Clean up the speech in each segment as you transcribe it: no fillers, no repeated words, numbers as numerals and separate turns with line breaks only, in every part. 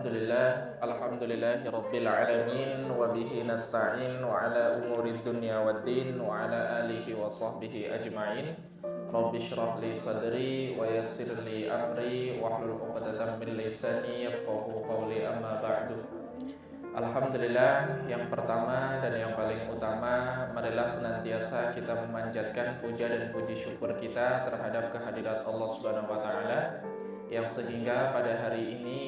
Alhamdulillahirabbil alamin wa bihi nasta'in wa ala umurid dunya waddin wa ala alihi wa sahbihi ajma'in. Rabbi shrah li sadri wa yassir li amri wahlul 'uqdatam min lisani yafqahu qawli, amma ba'du. Alhamdulillah, yang pertama dan yang paling utama, marilah senantiasa kita memanjatkan puja dan puji syukur kita terhadap kehadirat Allah Subhanahu wa taala, yang sehingga pada hari ini,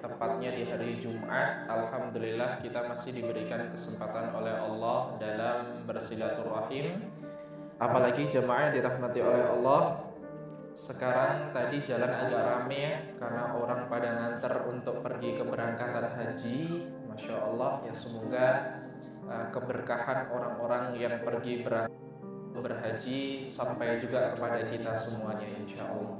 tepatnya di hari Jumat, alhamdulillah kita masih diberikan kesempatan oleh Allah dalam bersilaturahim. Apalagi jemaah yang dirahmati oleh Allah, sekarang tadi jalan agak rame ya, karena orang pada nganter untuk pergi keberangkatan haji. Masya Allah ya, semoga keberkahan orang-orang yang pergi berhaji sampai juga kepada kita semuanya insya Allah.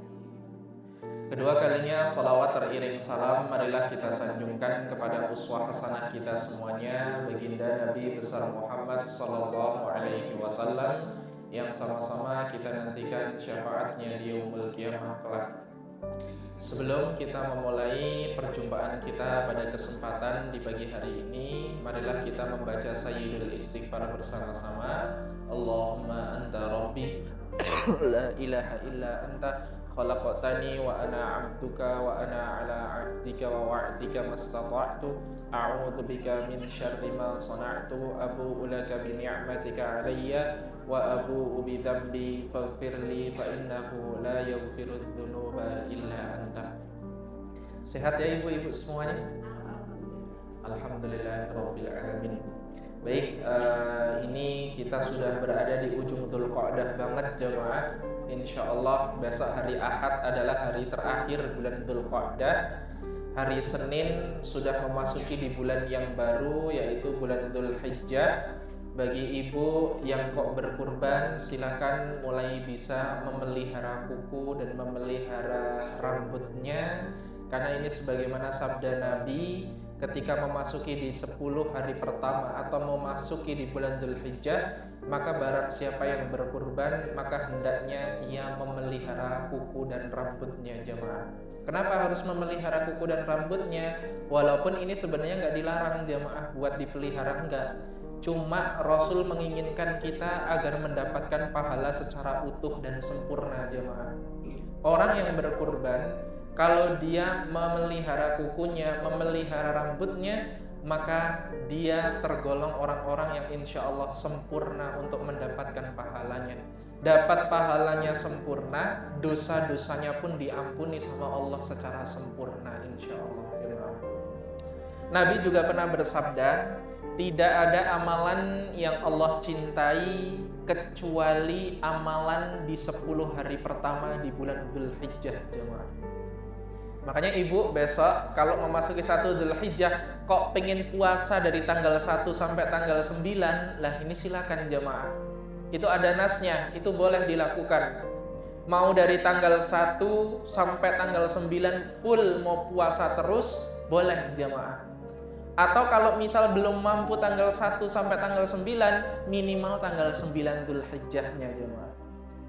Kedua kalinya salawat teriring salam marilah kita sanjungkan kepada uswah hasanah kita semuanya, baginda Nabi besar Muhammad sallallahu alaihi wasallam, yang sama-sama kita nantikan syafaatnya di yaumul qiyamah kelak. Sebelum kita memulai perjumpaan kita pada kesempatan di pagi hari ini, marilah kita membaca sayyidul istighfar bersama-sama. Allahumma anta rabbi la ilaha illa anta khalaqtani wa ana 'abduka wa ana 'ala 'ahdika wa wa'dika mastata'tu a'udzu bika min syarri ma sana'tu abu'u laka bi ni'matika 'alayya wa abu'u bi dzambi faghfirli fa innahu la yaghfiru dzunuba illa anta. Sehat ya ibu-ibu semuanya? Alhamdulillahirabbil alamin. Baik, ini kita sudah berada di ujung Dzulqa'dah banget jemaah. Insyaallah besok hari Ahad adalah hari terakhir bulan Dzulqa'dah. Hari Senin sudah memasuki di bulan yang baru, yaitu bulan Dzulhijjah. Bagi ibu yang kok berkurban, silakan mulai bisa memelihara kuku dan memelihara rambutnya, karena ini sebagaimana sabda Nabi, ketika memasuki di 10 hari pertama atau memasuki di bulan Dzulhijjah, maka barang siapa yang berkurban, maka hendaknya ia memelihara kuku dan rambutnya jemaah. Kenapa harus memelihara kuku dan rambutnya? Walaupun ini sebenarnya nggak dilarang jemaah buat dipelihara, enggak. Cuma Rasul menginginkan kita agar mendapatkan pahala secara utuh dan sempurna jemaah. Orang yang berkurban, kalau dia memelihara kukunya, memelihara rambutnya, maka dia tergolong orang-orang yang insya Allah sempurna untuk mendapatkan pahalanya. Dapat pahalanya sempurna, dosa-dosanya pun diampuni sama Allah secara sempurna insya Allah. Nabi juga pernah bersabda, tidak ada amalan yang Allah cintai kecuali amalan di 10 hari pertama di bulan Dzulhijjah jemaah. Makanya ibu besok kalau memasuki 1 Dzulhijjah kok pengen puasa dari tanggal 1 sampai tanggal 9, lah ini silakan jemaah. Itu ada nasnya, itu boleh dilakukan. Mau dari tanggal 1 sampai tanggal 9 full mau puasa terus, boleh jemaah. Atau kalau misal belum mampu tanggal 1 sampai tanggal 9, minimal tanggal 9 Dzulhijjahnya jemaah.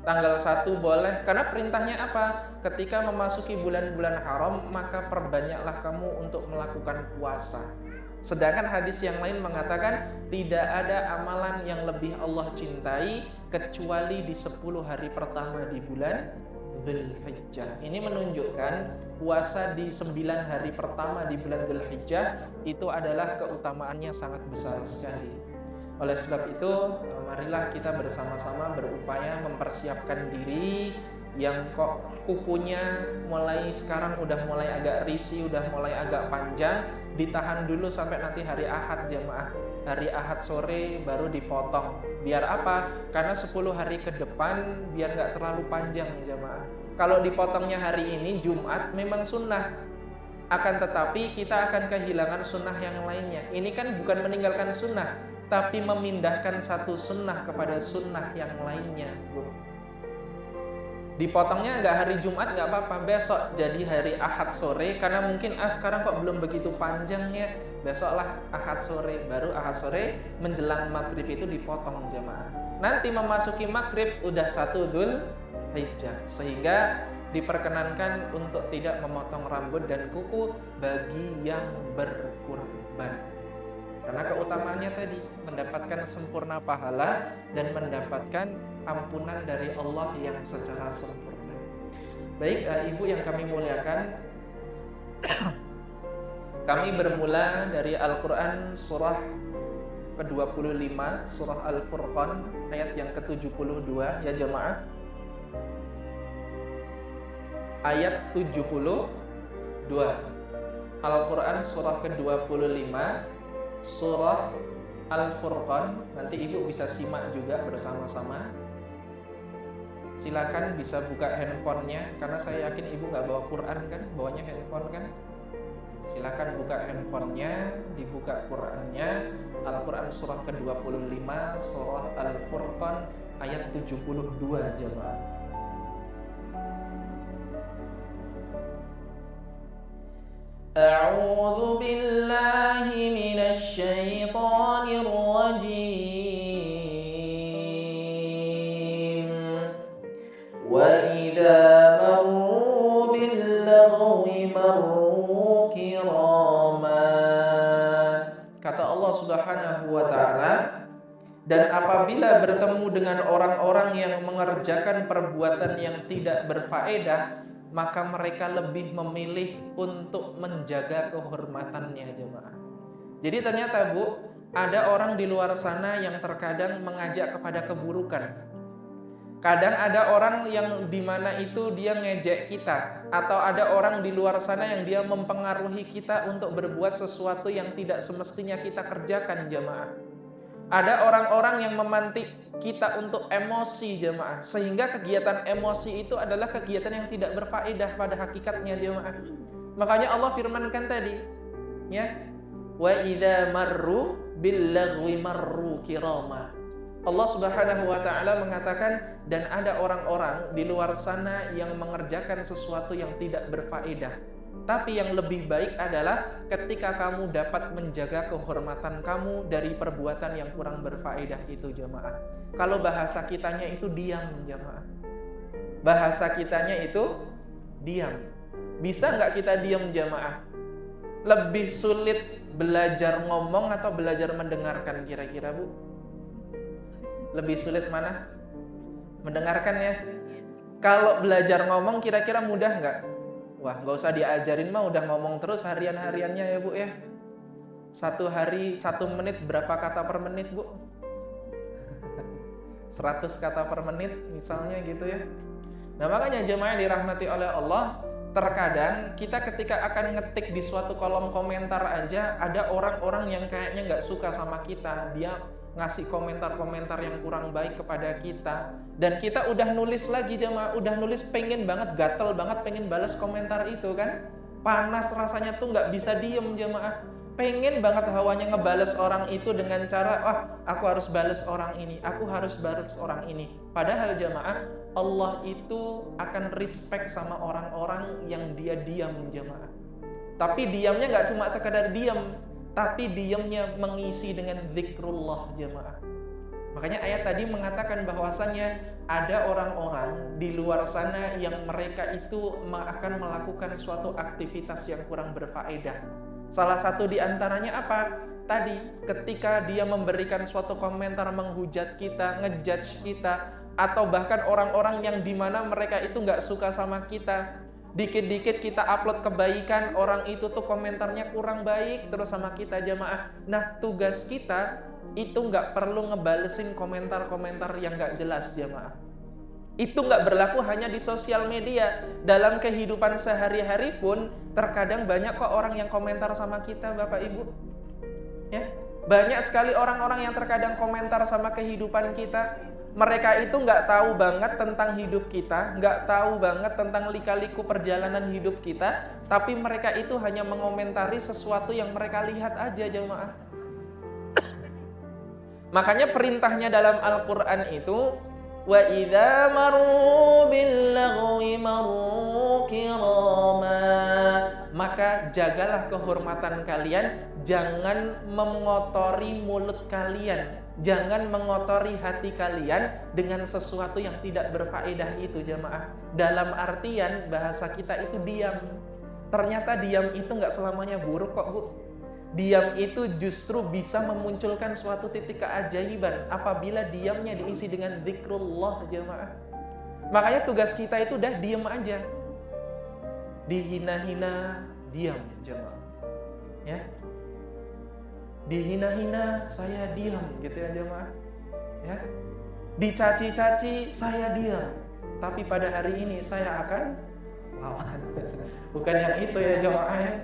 Tanggal 1 boleh, karena perintahnya apa? Ketika memasuki bulan-bulan haram, maka perbanyaklah kamu untuk melakukan puasa. Sedangkan hadis yang lain mengatakan tidak ada amalan yang lebih Allah cintai kecuali di 10 hari pertama di bulan Dzulhijjah. Ini menunjukkan puasa di 9 hari pertama di bulan Dzulhijjah itu adalah keutamaannya sangat besar sekali. Oleh sebab itu, marilah kita bersama-sama berupaya mempersiapkan diri yang kok kukunya mulai sekarang udah mulai agak risih, udah mulai agak panjang, ditahan dulu sampai nanti hari Ahad jemaah. Hari Ahad sore baru dipotong. Biar apa? Karena 10 hari ke depan biar nggak terlalu panjang jemaah. Kalau dipotongnya hari ini Jumat memang sunnah, akan tetapi kita akan kehilangan sunnah yang lainnya. Ini kan bukan meninggalkan sunnah, tapi memindahkan satu sunnah kepada sunnah yang lainnya. Dipotongnya nggak hari Jumat nggak apa-apa, besok jadi hari Ahad sore, karena mungkin sekarang kok belum begitu panjangnya, besoklah Ahad sore, baru Ahad sore menjelang maghrib itu dipotong jemaah. Nanti memasuki maghrib udah 1 Dzulhijjah, sehingga diperkenankan untuk tidak memotong rambut dan kuku bagi yang berkurban. Karena keutamaannya tadi mendapatkan sempurna pahala dan mendapatkan ampunan dari Allah yang secara sempurna. Baik, ibu yang kami muliakan, kami bermula dari Al-Quran surah ke-25, surah Al-Furqan ayat yang ke-72 ya jemaah. Ayat 72 Al-Quran surah ke-25 surah Al-Furqan. Nanti ibu bisa simak juga bersama-sama. Silakan bisa buka handphonenya, karena saya yakin ibu gak bawa Quran kan, bawanya handphone kan. Silakan buka handphonenya, dibuka Qurannya. Al-Quran surah ke-25 surah Al-Furqan ayat 72 jemaah. A'udzu billahi minasy syaithanir rajim. Wa idza marru bil lagwi marru kirama. Kata Allah Subhanahu wa taala, dan apabila bertemu dengan orang-orang yang mengerjakan perbuatan yang tidak berfaedah, maka mereka lebih memilih untuk menjaga kehormatannya jemaah. Jadi ternyata Bu, ada orang di luar sana yang terkadang mengajak kepada keburukan. Kadang ada orang yang dimana itu dia ngejek kita, atau ada orang di luar sana yang dia mempengaruhi kita untuk berbuat sesuatu yang tidak semestinya kita kerjakan jemaah. Ada orang-orang yang memantik kita untuk emosi jemaah, sehingga kegiatan emosi itu adalah kegiatan yang tidak berfaedah pada hakikatnya jemaah. Makanya Allah firmankan tadi, ya, wa idza marru bil lagwi marru kirama. Allah Subhanahu wa taala mengatakan, dan ada orang-orang di luar sana yang mengerjakan sesuatu yang tidak berfaedah. Tapi yang lebih baik adalah ketika kamu dapat menjaga kehormatan kamu dari perbuatan yang kurang berfaedah itu jemaah. Kalau bahasa kitanya itu diam jemaah. Bahasa kitanya itu diam. Bisa nggak kita diam jemaah? Lebih sulit belajar ngomong atau belajar mendengarkan kira-kira Bu? Lebih sulit mana? Mendengarkan ya. Kalau belajar ngomong kira-kira mudah nggak? Wah, gak usah diajarin mah udah ngomong terus harian-hariannya ya Bu ya. 1 hari 1 menit berapa kata per menit Bu? 100 kata per menit misalnya gitu ya. Nah makanya jemaah yang dirahmati oleh Allah, terkadang kita ketika akan ngetik di suatu kolom komentar aja, ada orang-orang yang kayaknya gak suka sama kita. Dia ngasih komentar-komentar yang kurang baik kepada kita, dan kita udah nulis lagi jemaah, udah nulis pengen banget, gatel banget pengen balas komentar itu kan, panas rasanya tuh nggak bisa diem jemaah, pengen banget hawanya ngebales orang itu dengan cara, wah aku harus balas orang ini, aku harus balas orang ini. Padahal jemaah, Allah itu akan respect sama orang-orang yang dia diam jemaah. Tapi diamnya nggak cuma sekedar diam, tapi diamnya mengisi dengan zikrullah jemaah. Makanya ayat tadi mengatakan bahwasannya ada orang-orang di luar sana yang mereka itu akan melakukan suatu aktivitas yang kurang berfaedah. Salah satu di antaranya apa? Tadi ketika dia memberikan suatu komentar menghujat kita, ngejudge kita, atau bahkan orang-orang yang dimana mereka itu gak suka sama kita. Dikit-dikit kita upload kebaikan, orang itu tuh komentarnya kurang baik terus sama kita jemaah. Nah tugas kita itu gak perlu ngebalesin komentar-komentar yang gak jelas jemaah. Itu gak berlaku hanya di sosial media. Dalam kehidupan sehari-hari pun terkadang banyak kok orang yang komentar sama kita Bapak Ibu ya. Banyak sekali orang-orang yang terkadang komentar sama kehidupan kita. Mereka itu nggak tahu banget tentang hidup kita, nggak tahu banget tentang lika-liku perjalanan hidup kita, tapi mereka itu hanya mengomentari sesuatu yang mereka lihat aja jemaah. Makanya perintahnya dalam Al-Quran itu, wa idza marru bil lagwi marru kirama. maka jagalah kehormatan kalian, jangan mengotori mulut kalian, jangan mengotori hati kalian dengan sesuatu yang tidak berfaedah itu jamaah. Dalam artian bahasa kita itu diam. Ternyata diam itu nggak selamanya buruk kok Bu. Diam itu justru bisa memunculkan suatu titik keajaiban apabila diamnya diisi dengan zikrullah jamaah. Makanya tugas kita itu udah diam aja. Dihina-hina, diam jemaah. Ya. Dihina-hina, saya diam gitu ya jemaah. Ya. Dicaci-caci, saya diam. Tapi pada hari ini saya akan lawan. Bukan yang itu ya jemaah ya.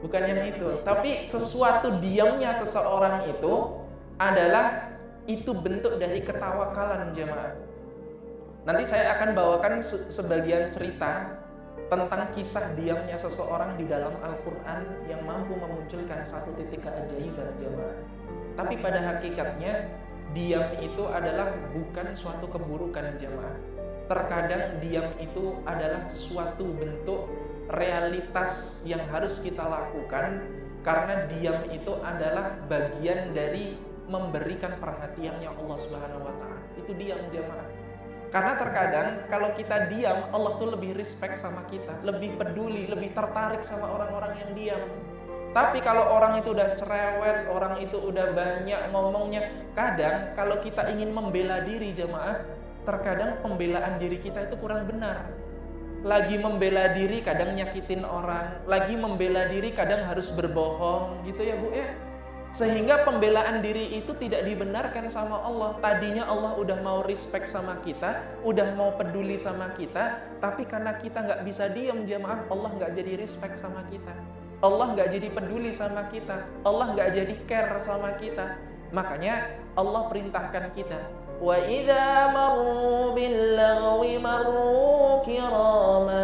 Bukan yang itu. Tapi sesuatu diamnya seseorang itu adalah itu bentuk dari ketawakalan jemaah. Nanti saya akan bawakan sebagian cerita tentang kisah diamnya seseorang di dalam Al-Quran yang mampu memunculkan satu titik keajaiban jemaah. Tapi pada hakikatnya diam itu adalah bukan suatu keburukan jemaah. Terkadang diam itu adalah suatu bentuk realitas yang harus kita lakukan, karena diam itu adalah bagian dari memberikan perhatiannya Allah Subhanahu wa taala. Itu diam jemaah. Karena terkadang kalau kita diam, Allah tuh lebih respect sama kita, lebih peduli, lebih tertarik sama orang-orang yang diam. Tapi kalau orang itu udah cerewet, orang itu udah banyak ngomongnya, kadang kalau kita ingin membela diri jemaah, terkadang pembelaan diri kita itu kurang benar. Lagi membela diri kadang nyakitin orang, lagi membela diri kadang harus berbohong gitu ya Bu ya. Sehingga pembelaan diri itu tidak dibenarkan sama Allah. Tadinya Allah udah mau respect sama kita, udah mau peduli sama kita, tapi karena kita nggak bisa diam jemaah, Allah nggak jadi respect sama kita, Allah nggak jadi peduli sama kita, Allah nggak jadi care sama kita. Makanya Allah perintahkan kita, wa idza marru bil lagwi marru kirama.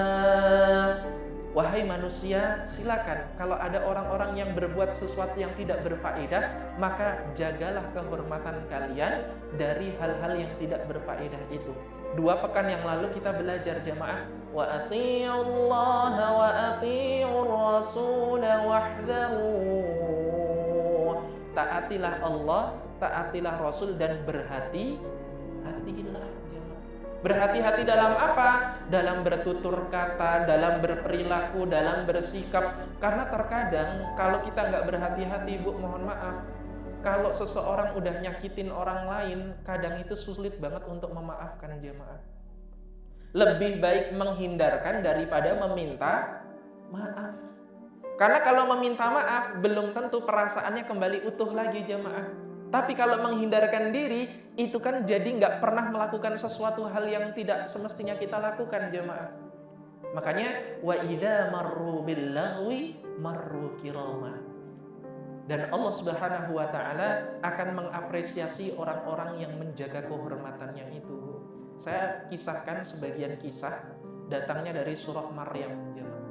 Wahai manusia, silakan kalau ada orang-orang yang berbuat sesuatu yang tidak berfaedah, maka jagalah kehormatan kalian dari hal-hal yang tidak berfaedah itu. 2 pekan yang lalu kita belajar jemaah, wa atiiullaha wa atiiur rasul wahdharu. Taatilah Allah, taatilah Rasul, dan berhati-hatilah. Berhati-hati dalam apa? Dalam bertutur kata, dalam berperilaku, dalam bersikap. Karena terkadang kalau kita nggak berhati-hati Bu, mohon maaf, kalau seseorang udah nyakitin orang lain, kadang itu sulit banget untuk memaafkan jemaah. Lebih baik menghindarkan daripada meminta maaf. Karena kalau meminta maaf, belum tentu perasaannya kembali utuh lagi jemaah. Tapi kalau menghindarkan diri, itu kan jadi nggak pernah melakukan sesuatu hal yang tidak semestinya kita lakukan jemaah. Makanya wa idza marru bil lagwi marru kirama. Dan Allah Subhanahu wa taala akan mengapresiasi orang-orang yang menjaga kehormatannya itu. Saya kisahkan sebagian kisah datangnya dari surah Maryam jemaah.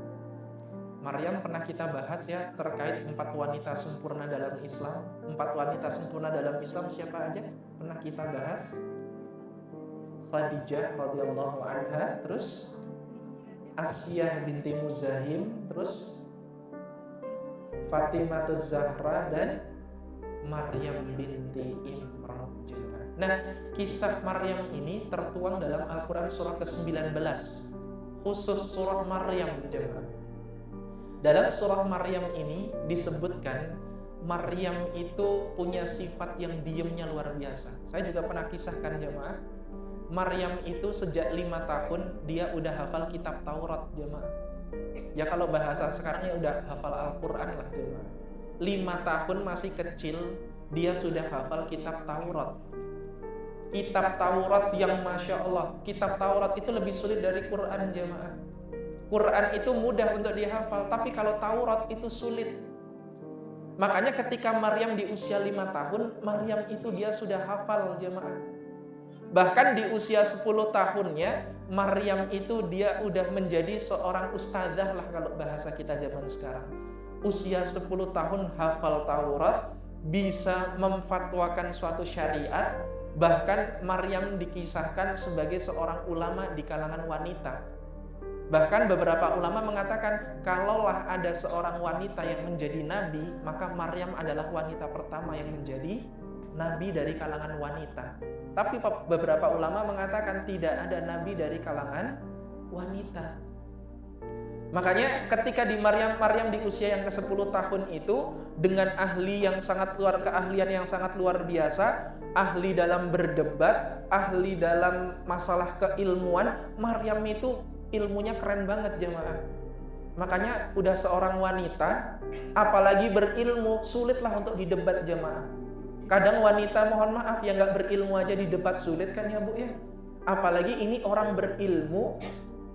Maryam pernah kita bahas ya, terkait 4 wanita sempurna dalam Islam. 4 wanita sempurna dalam Islam siapa aja? Pernah kita bahas. Khadijah radhiyallahu anha, terus Asiyah binti Muzahim, terus Fatimah Az-Zahra, dan Maryam binti Imran. Nah, kisah Maryam ini tertuang dalam Al-Quran surah ke-19, khusus surah Maryam jemaah. Dalam surah Maryam ini disebutkan Maryam itu punya sifat yang diamnya luar biasa. Saya juga pernah kisahkan jemaah, Maryam itu sejak 5 tahun dia udah hafal kitab Taurat jemaah. Ya kalau bahasa sekarangnya udah hafal Al-Quran lah jemaah. 5 tahun masih kecil dia sudah hafal kitab Taurat. Kitab Taurat yang Masya Allah, kitab Taurat itu lebih sulit dari Quran jemaah. Quran itu mudah untuk dihafal, tapi kalau Taurat itu sulit. Makanya ketika Maryam di usia 5 tahun, Maryam itu dia sudah hafal jemaah. Bahkan di usia 10 tahunnya, Maryam itu dia udah menjadi seorang ustazah lah kalau bahasa kita zaman sekarang. Usia 10 tahun hafal Taurat, bisa memfatwakan suatu syariat. Bahkan Maryam dikisahkan sebagai seorang ulama di kalangan wanita. Bahkan beberapa ulama mengatakan, kalaulah ada seorang wanita yang menjadi nabi, maka Maryam adalah wanita pertama yang menjadi nabi dari kalangan wanita. Tapi beberapa ulama mengatakan tidak ada nabi dari kalangan wanita. Makanya ketika di Maryam di usia yang ke-10 tahun itu, dengan keahlian yang sangat luar biasa, ahli dalam berdebat, ahli dalam masalah keilmuan, Maryam itu ilmunya keren banget jemaah. Makanya udah seorang wanita, apalagi berilmu, sulitlah untuk didebat jemaah. Kadang wanita, mohon maaf, yang gak berilmu aja didebat sulit kan ya Bu ya. Apalagi ini orang berilmu,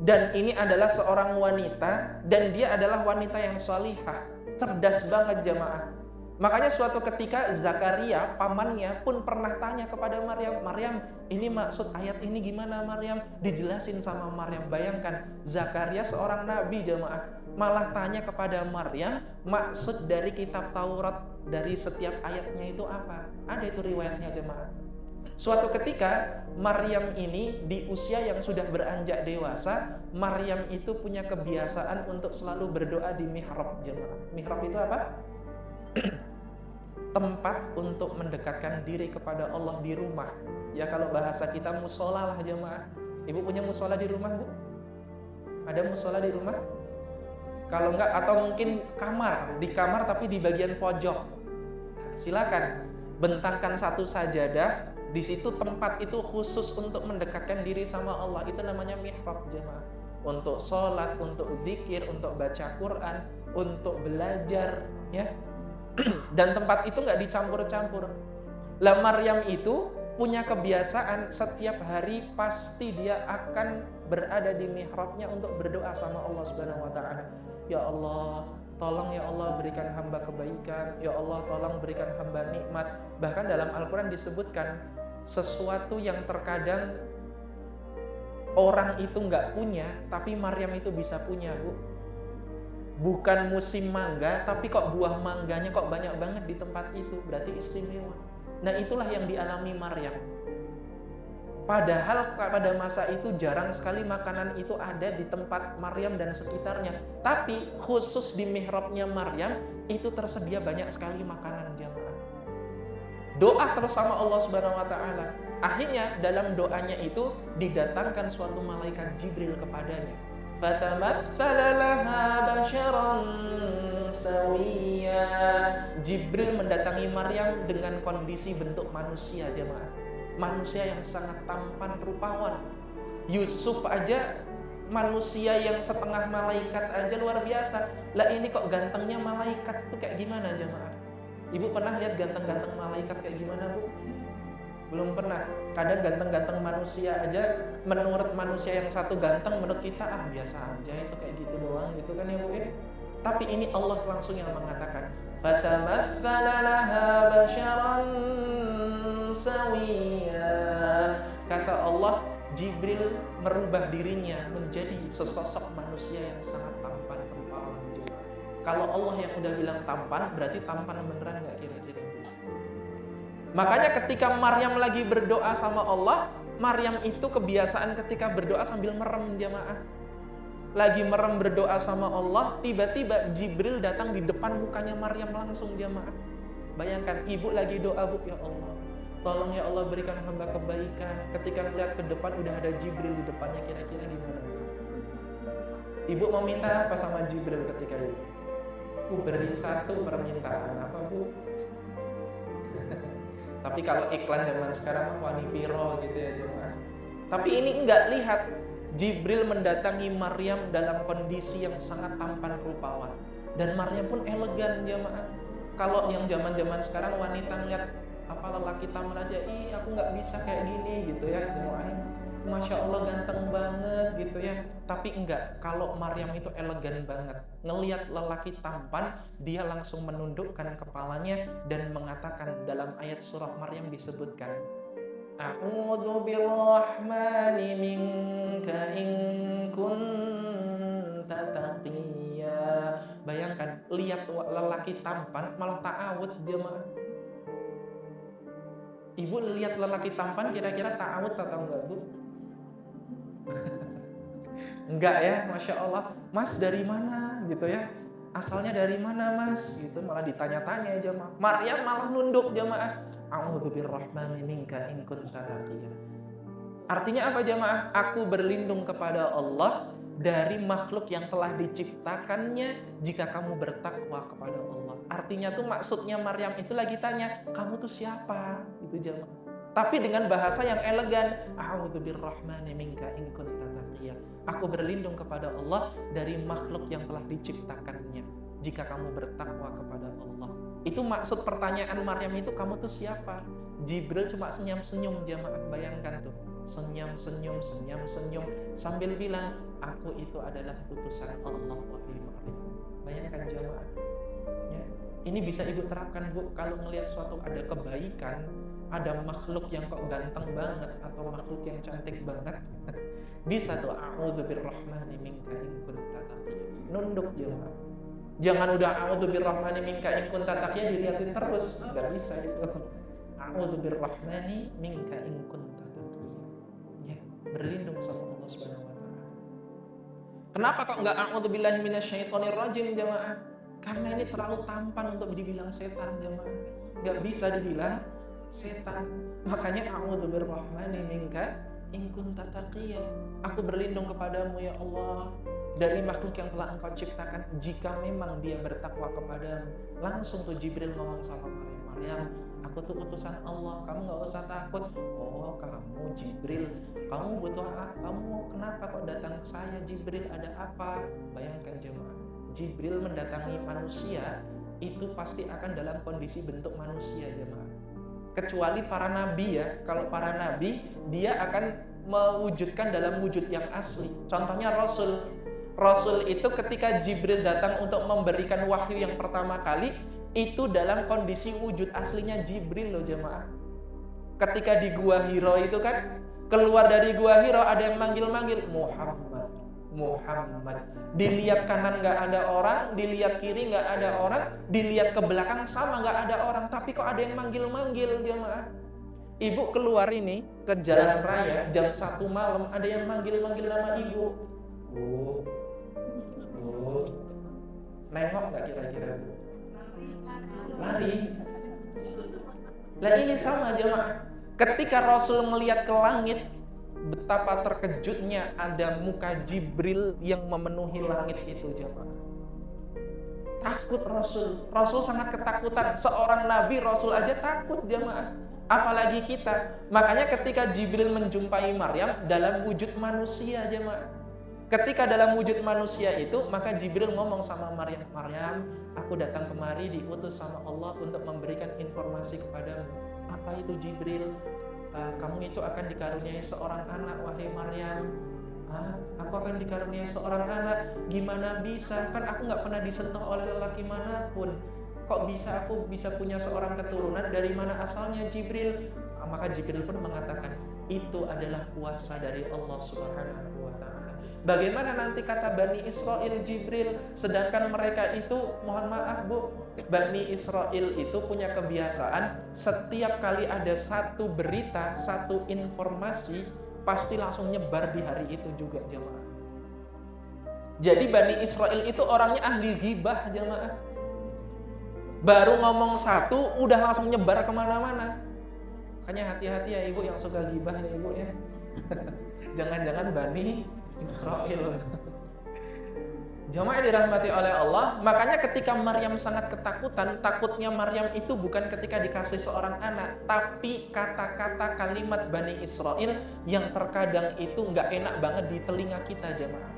dan ini adalah seorang wanita, dan dia adalah wanita yang salihah, cerdas banget jemaah. Makanya suatu ketika Zakaria, pamannya pun pernah tanya kepada Maryam, Maryam, ini maksud ayat ini gimana Maryam? Dijelasin sama Maryam. Bayangkan, Zakaria seorang nabi jemaah, malah tanya kepada Maryam, maksud dari kitab Taurat dari setiap ayatnya itu apa? Ada itu riwayatnya jemaah. Suatu ketika Maryam ini di usia yang sudah beranjak dewasa, Maryam itu punya kebiasaan untuk selalu berdoa di mihrab jemaah. Mihrab itu apa? Tempat untuk mendekatkan diri kepada Allah di rumah. Ya kalau bahasa kita musola lah jemaah. Ibu punya musola di rumah Bu? Ada musola di rumah? Kalau enggak, atau mungkin di kamar tapi di bagian pojok. Silakan bentangkan satu sajadah. Di situ tempat itu khusus untuk mendekatkan diri sama Allah. Itu namanya mihrab jemaah. Untuk sholat, untuk zikir, untuk baca Quran, untuk belajar, ya. Dan tempat itu nggak dicampur-campur. Lah Maryam itu punya kebiasaan setiap hari pasti dia akan berada di mihrabnya untuk berdoa sama Allah Subhanahu wa taala. Ya Allah, tolong ya Allah berikan hamba kebaikan. Ya Allah, tolong berikan hamba nikmat. Bahkan dalam Al-Qur'an disebutkan sesuatu yang terkadang orang itu nggak punya, tapi Maryam itu bisa punya, Bu. Bukan musim mangga, tapi kok buah mangganya kok banyak banget di tempat itu, berarti istimewa. Nah itulah yang dialami Maryam. Padahal pada masa itu jarang sekali makanan itu ada di tempat Maryam dan sekitarnya. Tapi khusus di mihrabnya Maryam itu tersedia banyak sekali makanan jamaah. Doa terus sama Allah Subhanahu wa taala. Akhirnya dalam doanya itu didatangkan suatu malaikat Jibril kepadanya. Fatamatsala laha basharan sawiyya. Jibril mendatangi Maryam dengan kondisi bentuk manusia jemaah. Manusia yang sangat tampan rupawan. Yusuf aja manusia yang setengah malaikat aja luar biasa. Lah ini kok gantengnya malaikat tuh kayak gimana jemaah? Ibu pernah lihat ganteng-ganteng malaikat kayak gimana Bu? Belum pernah. Kadang ganteng-ganteng manusia aja, menurut manusia yang satu ganteng, menurut kita biasa aja itu kayak gitu doang gitu kan ya Bu ya. Tapi ini Allah langsung yang mengatakan, fatamatsala laha basharan sawiyya. Kata Allah, Jibril merubah dirinya menjadi sesosok manusia yang sangat tampan rupawan juga. Kalau Allah yang udah bilang tampan, berarti tampan beneran nggak kira-kira? Makanya ketika Maryam lagi berdoa sama Allah, Maryam itu kebiasaan ketika berdoa sambil merem jamaah. Lagi merem berdoa sama Allah, tiba-tiba Jibril datang di depan mukanya Maryam langsung jamaah. Bayangkan ibu lagi doa, Bu, ya Allah, tolong ya Allah berikan hamba kebaikan. Ketika melihat ke depan udah ada Jibril di depannya, kira-kira gimana? Ibu mau minta apa sama Jibril ketika itu? Bu, beri satu permintaan. Apa Bu? Tapi kalau iklan zaman sekarang wani piro gitu ya jemaah. Tapi ini enggak, lihat Jibril mendatangi Maryam dalam kondisi yang sangat tampan rupawan. Dan Maryam pun elegan jemaah. Kalau yang zaman-zaman sekarang wanita ngeliat apa lelaki tampan aja, aku nggak bisa kayak gini gitu ya jemaah. Masya Allah ganteng banget gitu ya. Tapi enggak, kalau Maryam itu elegan banget. Ngelihat lelaki tampan, dia langsung menundukkan kepalanya dan mengatakan dalam ayat surah Maryam disebutkan, A'udzu birrahmani minka in kunta taqiyya. Bayangkan, lihat lelaki tampan malah ta'awud jemaah. Ibu lihat lelaki tampan kira-kira ta'awud atau enggak Bu? Enggak ya, Masya Allah. Mas dari mana gitu ya? Asalnya dari mana mas? Gitu malah ditanya-tanya jemaah. Maryam malah nunduk jemaah. A'udzu birrahmani minka in kunta taqiyya. Artinya apa jemaah? Aku berlindung kepada Allah dari makhluk yang telah diciptakannya jika kamu bertakwa kepada Allah. Artinya tuh maksudnya Maryam itu lagi tanya, kamu tuh siapa? Itu jemaah. Tapi dengan bahasa yang elegan, a'udzu birrahmani minka in kunta taqiyya. Aku berlindung kepada Allah dari makhluk yang telah diciptakannya jika kamu bertakwa kepada Allah. Itu maksud pertanyaan Maryam itu, kamu tuh siapa? Jibril cuma senyum-senyum jemaah, bayangkan tuh. Senyum-senyum sambil bilang, aku itu adalah utusan Allah wahai Maryam. Bayangkan jemaah. Ya. Ini bisa ibu terapkan bu, kalau melihat suatu ada kebaikan, ada makhluk yang kok ganteng banget atau makhluk yang cantik banget, bisa tuh a'udzu birrahmani minka in kunta taqiyya. Nunduk jemaah. Jangan udah a'udzu birrahmani minka in kunta taqiyya dilihatin terus, enggak bisa itu. A'udzu birrahmani minka in kunta taqiyya. Ya, berlindung sama Allah Subhanahu wa taala. Kenapa kok enggak a'udzu billahi minasyaitonir rajim jemaah? Karena ini terlalu tampan untuk dibilang setan jemaah. Enggak bisa dibilang setan. Makanya a'udzu birrahmani minka in kunta taqiyya. Aku berlindung kepadamu ya Allah dari makhluk yang telah engkau ciptakan jika memang dia bertakwa kepadamu. Langsung tuh Jibril ngomong sama Maryam, Maryam, aku tuh utusan Allah, kamu gak usah takut. Oh kamu Jibril, kamu butuh apa? Kamu kenapa kok datang ke saya Jibril, ada apa? Bayangkan jemaah, Jibril mendatangi manusia itu pasti akan dalam kondisi bentuk manusia jemaah. Kecuali para nabi ya, kalau para nabi dia akan mewujudkan dalam wujud yang asli. Contohnya Rasul itu ketika Jibril datang untuk memberikan wahyu yang pertama kali, itu dalam kondisi wujud aslinya Jibril loh jemaah. Ketika di Gua Hiro itu kan, keluar dari Gua Hiro ada yang manggil-manggil Muhammad, Muhammad. Dilihat kanan nggak ada orang, dilihat kiri nggak ada orang, dilihat ke belakang sama nggak ada orang, tapi kok ada yang manggil-manggil jemaah. Ibu keluar ini ke jalan raya jam 1 malam, ada yang manggil-manggil nama ibu. Nengok nggak kira-kira bu? Lari. Lah ini sama jemaah. Ketika Rasul melihat ke langit, betapa terkejutnya ada muka Jibril yang memenuhi langit itu jemaah. Takut Rasul sangat ketakutan. Seorang nabi Rasul aja takut jemaah, apalagi kita. Makanya ketika Jibril menjumpai Maryam dalam wujud manusia jemaah, ketika dalam wujud manusia itu, maka Jibril ngomong sama Maryam, Maryam, aku datang kemari diutus sama Allah untuk memberikan informasi kepadamu. Apa itu Jibril? Kamu itu akan dikaruniai seorang anak wahai Maryam. Aku akan dikaruniai seorang anak. Gimana bisa? Kan aku gak pernah disentuh oleh lelaki manapun. Kok bisa aku bisa punya seorang keturunan? Dari mana asalnya Jibril? Maka Jibril pun mengatakan, itu adalah kuasa dari Allah Subhanahu wa ta'ala. Bagaimana nanti kata Bani Israel Jibril, sedangkan mereka itu, mohon maaf bu, Bani Israel itu punya kebiasaan setiap kali ada satu berita, satu informasi, pasti langsung nyebar di hari itu juga jemaah. Jadi Bani Israel itu orangnya ahli ghibah jemaah. Baru ngomong satu, udah langsung nyebar kemana-mana. Makanya hati-hati ya ibu yang suka ghibah ya ibu ya. Jangan-jangan Bani Israel. Jemaah dirahmati oleh Allah. Makanya ketika Maryam sangat ketakutan, takutnya Maryam itu bukan ketika dikasih seorang anak, tapi kata-kata kalimat Bani Israel yang terkadang itu nggak enak banget di telinga kita jemaah.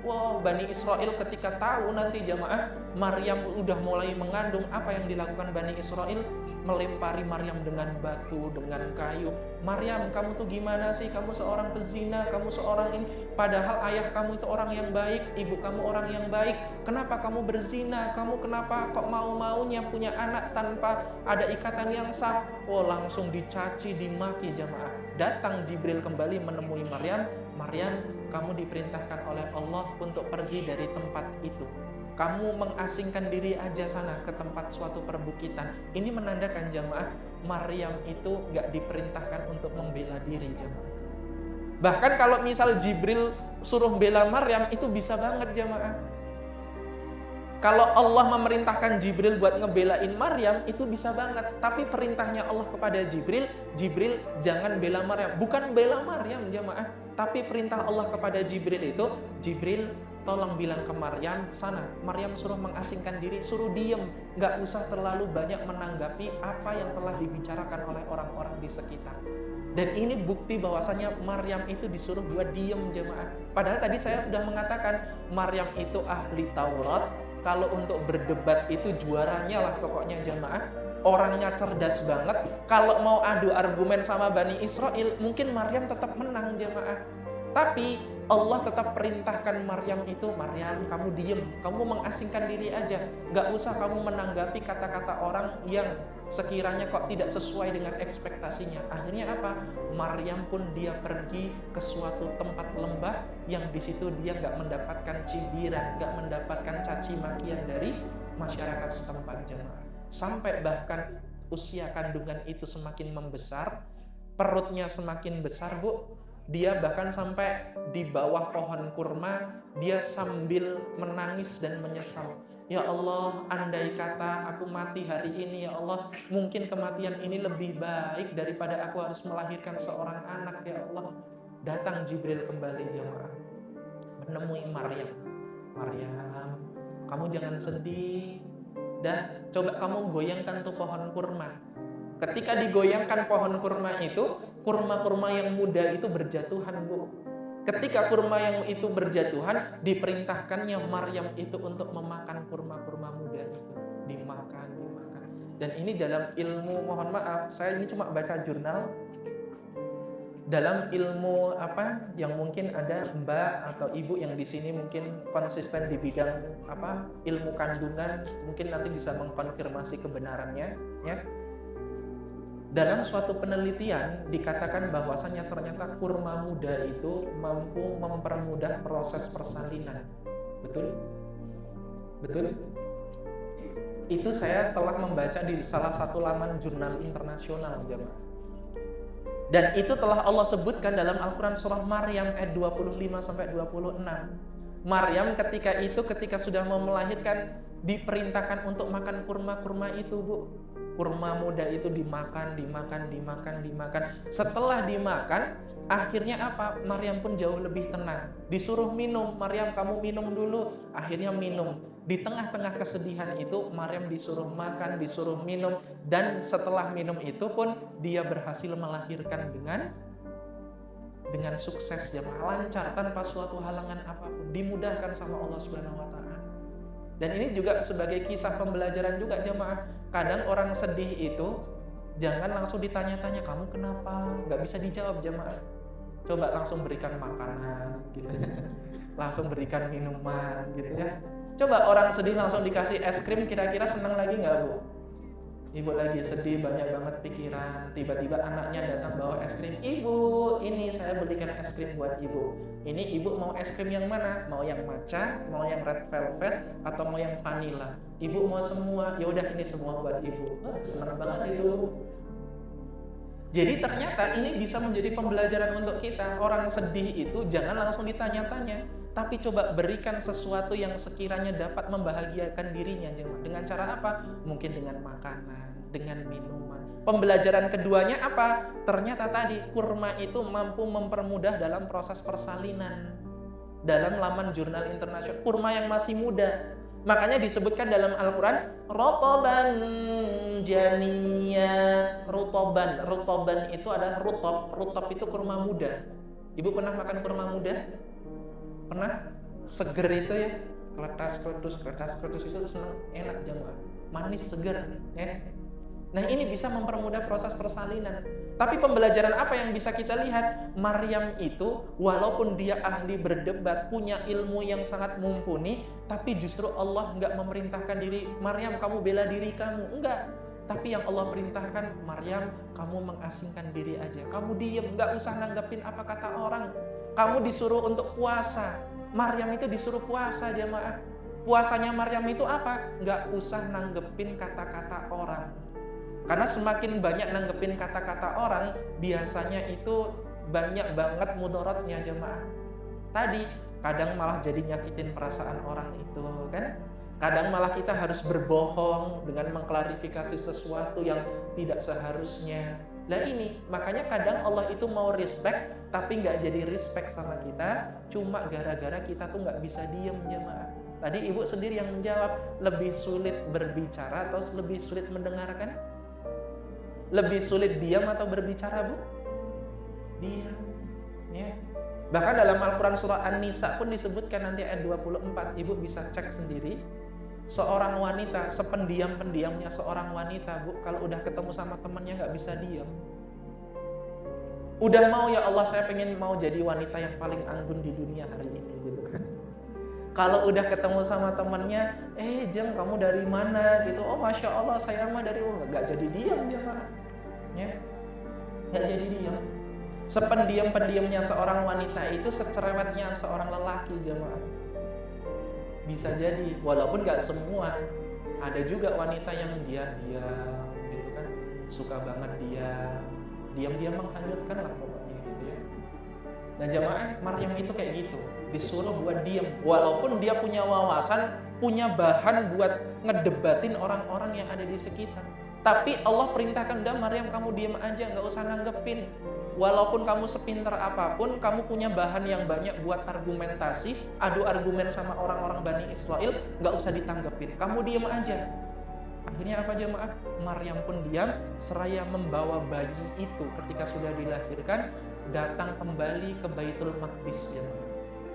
Wow, Bani Israel ketika tahu nanti jemaah Maryam udah mulai mengandung, apa yang dilakukan Bani Israel? Melempari Maryam dengan batu, dengan kayu. Maryam, kamu tuh gimana sih? Kamu seorang pezina, kamu seorang ini. Padahal ayah kamu itu orang yang baik, ibu kamu orang yang baik. Kenapa kamu berzina? Kamu kenapa kok mau-maunya punya anak tanpa ada ikatan yang sah? Oh, langsung dicaci, dimaki jemaah. Datang Jibril kembali menemui Maryam. Maryam, kamu diperintahkan oleh Allah untuk pergi dari tempat itu. Kamu mengasingkan diri aja sana ke tempat suatu perbukitan. Ini menandakan jemaah, Maryam itu gak diperintahkan untuk membela diri jemaah. Bahkan kalau misal Jibril suruh bela Maryam itu bisa banget jamaah. Kalau Allah memerintahkan Jibril buat ngebelain Maryam, itu bisa banget. Tapi perintahnya Allah kepada Jibril, Jibril jangan bela Maryam. Bukan bela Maryam jamaah, tapi perintah Allah kepada Jibril itu, Jibril tolong bilang ke Maryam, sana, Maryam suruh mengasingkan diri, suruh diem. Nggak usah terlalu banyak menanggapi apa yang telah dibicarakan oleh orang-orang di sekitar. Dan ini bukti bahwasanya Maryam itu disuruh buat diem jemaah. Padahal tadi saya sudah mengatakan Maryam itu ahli Taurat. Kalau untuk berdebat itu juaranya lah pokoknya jemaah. Orangnya cerdas banget. Kalau mau adu argumen sama Bani Israel, mungkin Maryam tetap menang jemaah. Tapi Allah tetap perintahkan Maryam itu, Maryam kamu diem, kamu mengasingkan diri aja. Gak usah kamu menanggapi kata-kata orang yang sekiranya kok tidak sesuai dengan ekspektasinya. Akhirnya apa? Maryam pun dia pergi ke suatu tempat lembah yang di situ dia gak mendapatkan cibiran, gak mendapatkan caci makian dari masyarakat setempat jemaah. Sampai bahkan usia kandungan itu semakin membesar, perutnya semakin besar bu. Dia bahkan sampai di bawah pohon kurma, dia sambil menangis dan menyesal. Ya Allah, andai kata aku mati hari ini, ya Allah, mungkin kematian ini lebih baik daripada aku harus melahirkan seorang anak, ya Allah. Datang Jibril kembali jemaah, menemui Maryam. Maryam, kamu jangan sedih. Dan coba kamu goyangkan tuh pohon kurma. Ketika digoyangkan pohon kurma itu, kurma-kurma yang muda itu berjatuhan bu. Ketika kurma yang itu berjatuhan, diperintahkannya Maryam itu untuk memakan kurma-kurma muda itu. Dimakan. Dan ini dalam ilmu, mohon maaf, saya ini cuma baca jurnal. Dalam ilmu apa yang mungkin ada mbak atau ibu yang di sini mungkin konsisten di bidang apa ilmu kandungan, mungkin nanti bisa mengkonfirmasi kebenarannya, ya. Dalam suatu penelitian dikatakan bahwasannya ternyata kurma muda itu mampu mempermudah proses persalinan. Betul? Betul? Itu saya telah membaca di salah satu laman jurnal internasional jemaah. Dan itu telah Allah sebutkan dalam Al-Quran surah Maryam ayat 25-26. Maryam ketika sudah mau melahirkan diperintahkan untuk makan kurma-kurma itu bu. Kurma muda itu dimakan. Setelah dimakan, akhirnya apa? Maryam pun jauh lebih tenang. Disuruh minum, Maryam kamu minum dulu. Akhirnya minum. Di tengah-tengah kesedihan itu, Maryam disuruh makan, disuruh minum. Dan setelah minum itu pun, dia berhasil melahirkan dengan sukses, lancar, tanpa suatu halangan apapun. Dimudahkan sama Allah Subhanahu wa Ta'ala. Dan ini juga sebagai kisah pembelajaran juga jemaah. Kadang orang sedih itu jangan langsung ditanya-tanya kamu kenapa, nggak bisa dijawab jemaah. Coba langsung berikan makanan, gitu. Langsung berikan minuman, gitu ya. Coba orang sedih langsung dikasih es krim, kira-kira senang lagi nggak bu? Ibu lagi sedih, banyak banget pikiran. Tiba-tiba anaknya datang bawa es krim. Ibu, ini saya belikan es krim buat ibu. Ini ibu mau es krim yang mana? Mau yang matcha, mau yang red velvet, atau mau yang vanilla? Ibu mau semua. Ya udah ini semua buat ibu. Senang banget itu. Jadi ternyata ini bisa menjadi pembelajaran untuk kita. Orang sedih itu jangan langsung ditanya-tanya, tapi coba berikan sesuatu yang sekiranya dapat membahagiakan dirinya. Dengan cara apa? Mungkin dengan makanan, dengan minuman. Pembelajaran keduanya apa? Ternyata tadi kurma itu mampu mempermudah dalam proses persalinan. Dalam laman jurnal internasional, kurma yang masih muda. Makanya disebutkan dalam Al-Quran rotoban janiya. Rutoban itu adalah rutob itu kurma muda. Ibu pernah makan kurma muda? Pernah? Seger itu ya, kletas-kletus itu senang, enak jemaah, manis seger ya. Nah ini bisa mempermudah proses persalinan. Tapi pembelajaran apa yang bisa kita lihat? Maryam itu walaupun dia ahli berdebat, punya ilmu yang sangat mumpuni, tapi justru Allah nggak memerintahkan diri, Maryam kamu bela diri kamu, enggak. Tapi yang Allah perintahkan, Maryam kamu mengasingkan diri aja, kamu diem, nggak usah nanggepin apa kata orang. Kamu disuruh untuk puasa. Maryam itu disuruh puasa jemaah. Puasanya Maryam itu apa? Nggak usah nanggepin kata-kata orang. Karena semakin banyak nanggepin kata-kata orang, biasanya itu banyak banget mudaratnya jemaah. Tadi kadang malah jadi nyakitin perasaan orang itu kan. Kadang malah kita harus berbohong dengan mengklarifikasi sesuatu yang tidak seharusnya. Nah ini, makanya kadang Allah itu mau respect, tapi nggak jadi respect sama kita, cuma gara-gara kita tuh nggak bisa diem jemaah. Tadi ibu sendiri yang menjawab, lebih sulit berbicara atau lebih sulit mendengarkan? Lebih sulit diam atau berbicara, Bu? Diam. Ya. Bahkan dalam Al-Quran surah An-Nisa pun disebutkan nanti ayat 24, ibu bisa cek sendiri. Seorang wanita, sependiam-pendiamnya seorang wanita, Bu, kalau udah ketemu sama temannya nggak bisa diam. Udah mau, ya Allah saya pengen mau jadi wanita yang paling anggun di dunia hari ini gitu kan. Kalau udah ketemu sama temannya, Jeng kamu dari mana gitu, oh Masya Allah saya mah dari, nggak jadi diam dia mah, ya nggak jadi diam. Sependiam-pendiamnya seorang wanita itu secerewetnya seorang lelaki jemaah. Bisa jadi, walaupun nggak semua. Ada juga wanita yang dia gitu kan, suka banget dia diam-diam menghanyutkan lah pokoknya gitu ya. Nah jemaah, Maryam itu kayak gitu, disuruh buat diam, walaupun dia punya wawasan, punya bahan buat ngedebatin orang-orang yang ada di sekitar. Tapi Allah perintahkan, udah Maryam kamu diam aja, nggak usah nanggepin. Walaupun kamu sepintar apapun, kamu punya bahan yang banyak buat argumentasi, adu argumen sama orang-orang Bani Israel, nggak usah ditanggepin, kamu diam aja. Akhirnya apa jemaah? Maryam pun diam, seraya membawa bayi itu ketika sudah dilahirkan, datang kembali ke Baitul Maqdis jemaah.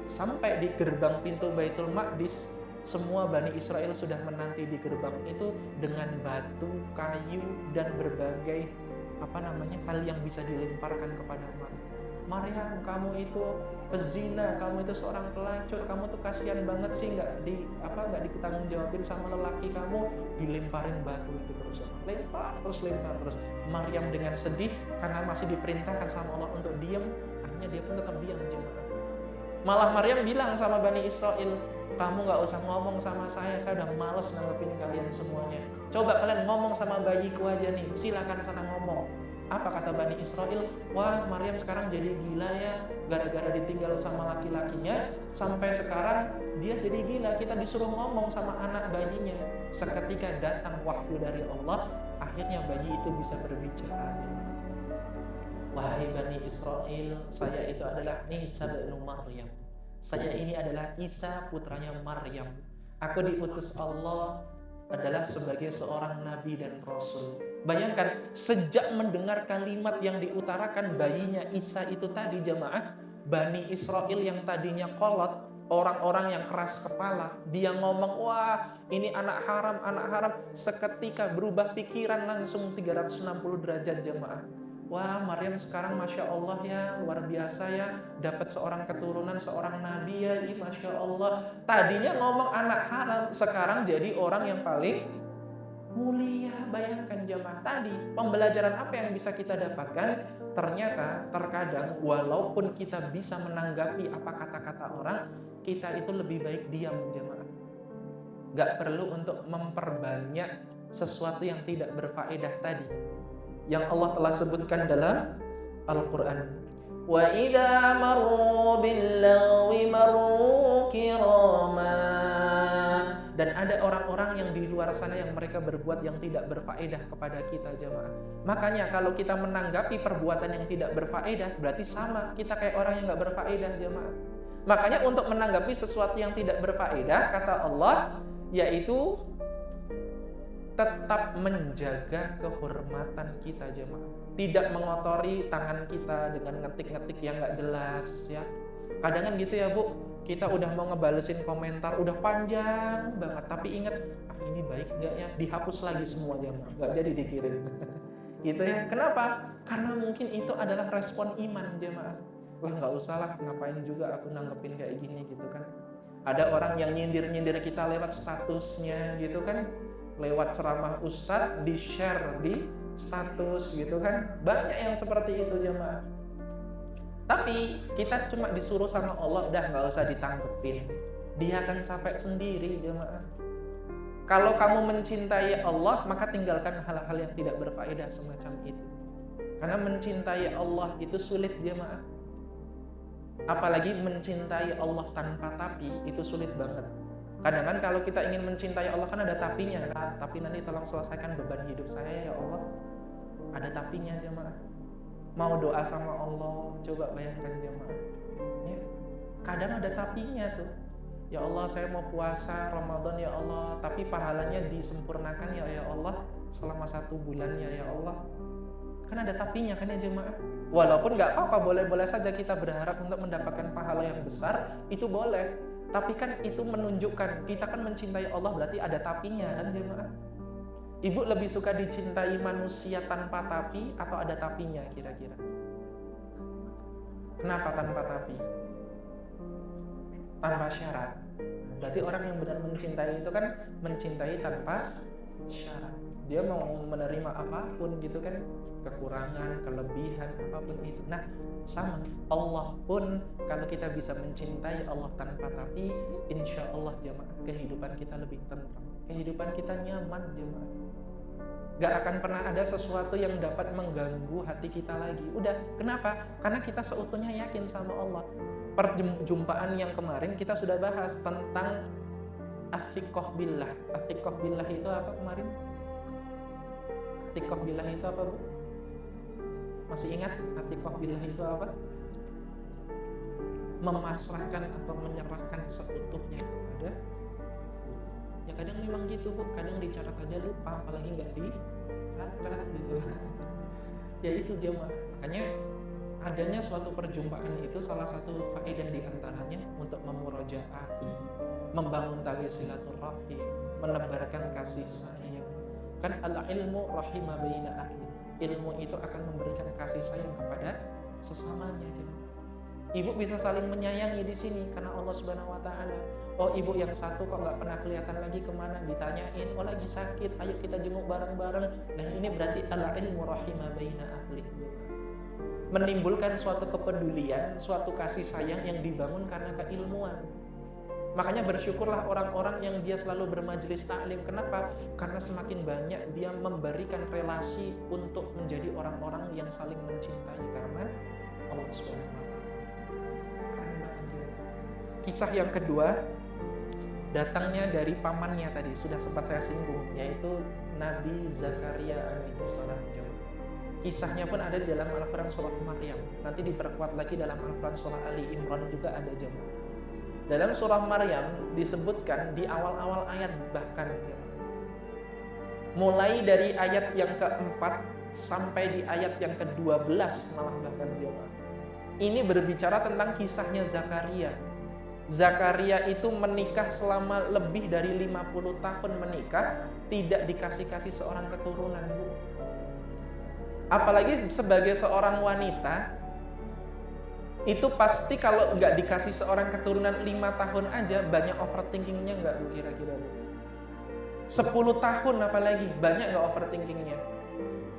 Sampai di gerbang pintu Baitul Maqdis, semua Bani Israel sudah menanti di gerbang itu dengan batu, kayu, dan berbagai hal yang bisa dilemparkan kepada Maryam. Maryam, kamu itu pezina, kamu itu seorang pelacur, kamu tuh kasihan banget sih nggak ditanggungjawabin sama lelaki kamu, dilemparin batu itu terus, lempar terus. Maryam dengan sedih karena masih diperintahkan sama Allah untuk diam, akhirnya dia pun tetap diam jemaah. Malah Maryam bilang sama Bani Israel, kamu nggak usah ngomong sama saya udah males nanggepin kalian semuanya. Coba kalian ngomong sama bayiku aja nih, silakan sana ngomong. Apa kata Bani Israel? Wah, Maryam sekarang jadi gila ya, gara-gara ditinggal sama laki-lakinya, sampai sekarang dia jadi gila, kita disuruh ngomong sama anak bayinya. Seketika datang wahyu dari Allah, akhirnya bayi itu bisa berbicara. Wahai Bani Israel, saya itu adalah Isa bin Maryam. Saya ini adalah Isa putranya Maryam. Aku diutus Allah adalah sebagai seorang nabi dan rasul. Bayangkan, sejak mendengar kalimat yang diutarakan bayinya Isa itu tadi jemaah, Bani Israel yang tadinya kolot, orang-orang yang keras kepala, dia ngomong, wah ini anak haram, seketika berubah pikiran langsung 360 derajat jemaah. Wah, Maryam sekarang Masya Allah ya, luar biasa ya, dapat seorang keturunan, seorang nabi ya, Masya Allah. Tadinya ngomong anak haram, sekarang jadi orang yang paling mulia. Bayangkan jemaah, tadi pembelajaran apa yang bisa kita dapatkan? Ternyata terkadang walaupun kita bisa menanggapi apa kata-kata orang, kita itu lebih baik diam jemaah. Gak perlu untuk memperbanyak sesuatu yang tidak berfaedah tadi yang Allah telah sebutkan dalam Al-Quran. Wa idza marru bil-lagwi marru kirama. Dan ada orang-orang yang di luar sana yang mereka berbuat yang tidak berfaedah kepada kita jemaah. Makanya kalau kita menanggapi perbuatan yang tidak berfaedah, berarti sama kita kayak orang yang nggak berfaedah jemaah. Makanya untuk menanggapi sesuatu yang tidak berfaedah, kata Allah, yaitu tetap menjaga kehormatan kita jemaah. Tidak mengotori tangan kita dengan ngetik-ngetik yang gak jelas ya. Kadang kan gitu ya Bu, kita udah mau ngebalesin komentar udah panjang banget, tapi ingat, ini baik gak ya, dihapus lagi semua jemaah, gak jadi dikirim. Gitu ya. Kenapa? Karena mungkin itu adalah respon iman jemaah. Wah gak usah lah, ngapain juga aku nanggepin kayak gini gitu kan. Ada orang yang nyindir-nyindir kita lewat statusnya gitu kan, lewat ceramah ustadz di-share di status gitu kan. Banyak yang seperti itu jemaah. Tapi kita cuma disuruh sama Allah, udah gak usah ditanggepin, dia akan capek sendiri jemaah. Kalau kamu mencintai Allah, maka tinggalkan hal-hal yang tidak berfaedah semacam itu. Karena mencintai Allah itu sulit jemaah. Apalagi mencintai Allah tanpa tapi, itu sulit banget. Kadang kan kalau kita ingin mencintai Allah kan ada tapinya kan, tapi nanti tolong selesaikan beban hidup saya ya Allah. Ada tapinya jemaah. Mau doa sama Allah, coba bayangkan jemaah. Ya, kadang ada tapinya tuh. Ya Allah, saya mau puasa Ramadan ya Allah, tapi pahalanya disempurnakan ya Allah selama 1 bulannya ya Allah. Kan ada tapinya kan ya jemaah. Walaupun nggak apa-apa, boleh-boleh saja kita berharap untuk mendapatkan pahala yang besar, itu boleh. Tapi kan itu menunjukkan kita kan mencintai Allah, berarti ada tapinya kan jemaah. Ibu lebih suka dicintai manusia tanpa tapi atau ada tapinya kira-kira? Kenapa tanpa tapi? Tanpa syarat. Berarti orang yang benar mencintai itu kan mencintai tanpa syarat. Dia mau menerima apapun gitu kan, kekurangan, kelebihan, apapun itu. Nah, sama Allah pun kalau kita bisa mencintai Allah tanpa tapi, insya Allah jemaah, kehidupan kita lebih tentram, kehidupan kita nyaman jemaah. Gak akan pernah ada sesuatu yang dapat mengganggu hati kita lagi. Udah, kenapa? Karena kita seutuhnya yakin sama Allah. Perjumpaan yang kemarin kita sudah bahas tentang athiqah billah. Athiqah billah itu apa kemarin? Athiqah billah itu apa, Bu? Masih ingat athiqah billah itu apa? Memasrahkan atau menyerahkan seutuhnya kepada. Ya kadang memang gitu, Bu. Kadang dicatat aja lupa, apalagi nggak dicatat gitu. Ya itu jemaah. Makanya adanya suatu perjumpaan itu salah satu faedah di antaranya untuk memurajaahi, membangun tali silaturahim, menebarkan kasih sayang. Kan al-ilmu rahimah baina ahli. Ilmu itu akan memberikan kasih sayang kepada sesamanya. Ibu bisa saling menyayangi di sini karena Allah Subhanahu wa taala. Oh, ibu yang satu kok nggak pernah kelihatan lagi kemana, ditanyain, oh lagi sakit, ayo kita jenguk bareng-bareng. Dan ini berarti al-ilmu rahimah baina ahli. Menimbulkan suatu kepedulian, suatu kasih sayang yang dibangun karena keilmuan. Makanya bersyukurlah orang-orang yang dia selalu bermajelis taklim. Kenapa? Karena semakin banyak dia memberikan relasi untuk menjadi orang-orang yang saling mencintai karena Allah Subhanahu wa taala. Kisah yang kedua datangnya dari pamannya tadi, sudah sempat saya singgung, yaitu Nabi Zakaria alaihissalam. Kisahnya pun ada di dalam Al-Quran surah Maryam. Nanti diperkuat lagi dalam Al-Quran surah Ali Imran juga ada jemaah. Dalam surah Maryam disebutkan di awal-awal ayat bahkan mulai dari ayat yang keempat sampai di ayat yang ke-12 malah bahkan jemaah. Ini berbicara tentang kisahnya Zakaria. Zakaria itu menikah selama lebih dari 50 tahun menikah, tidak dikasih-kasih seorang keturunan. Apalagi sebagai seorang wanita, itu pasti kalau nggak dikasih seorang keturunan 5 tahun aja, banyak overthinkingnya nggak kira-kira? 10 tahun apalagi, banyak nggak overthinkingnya?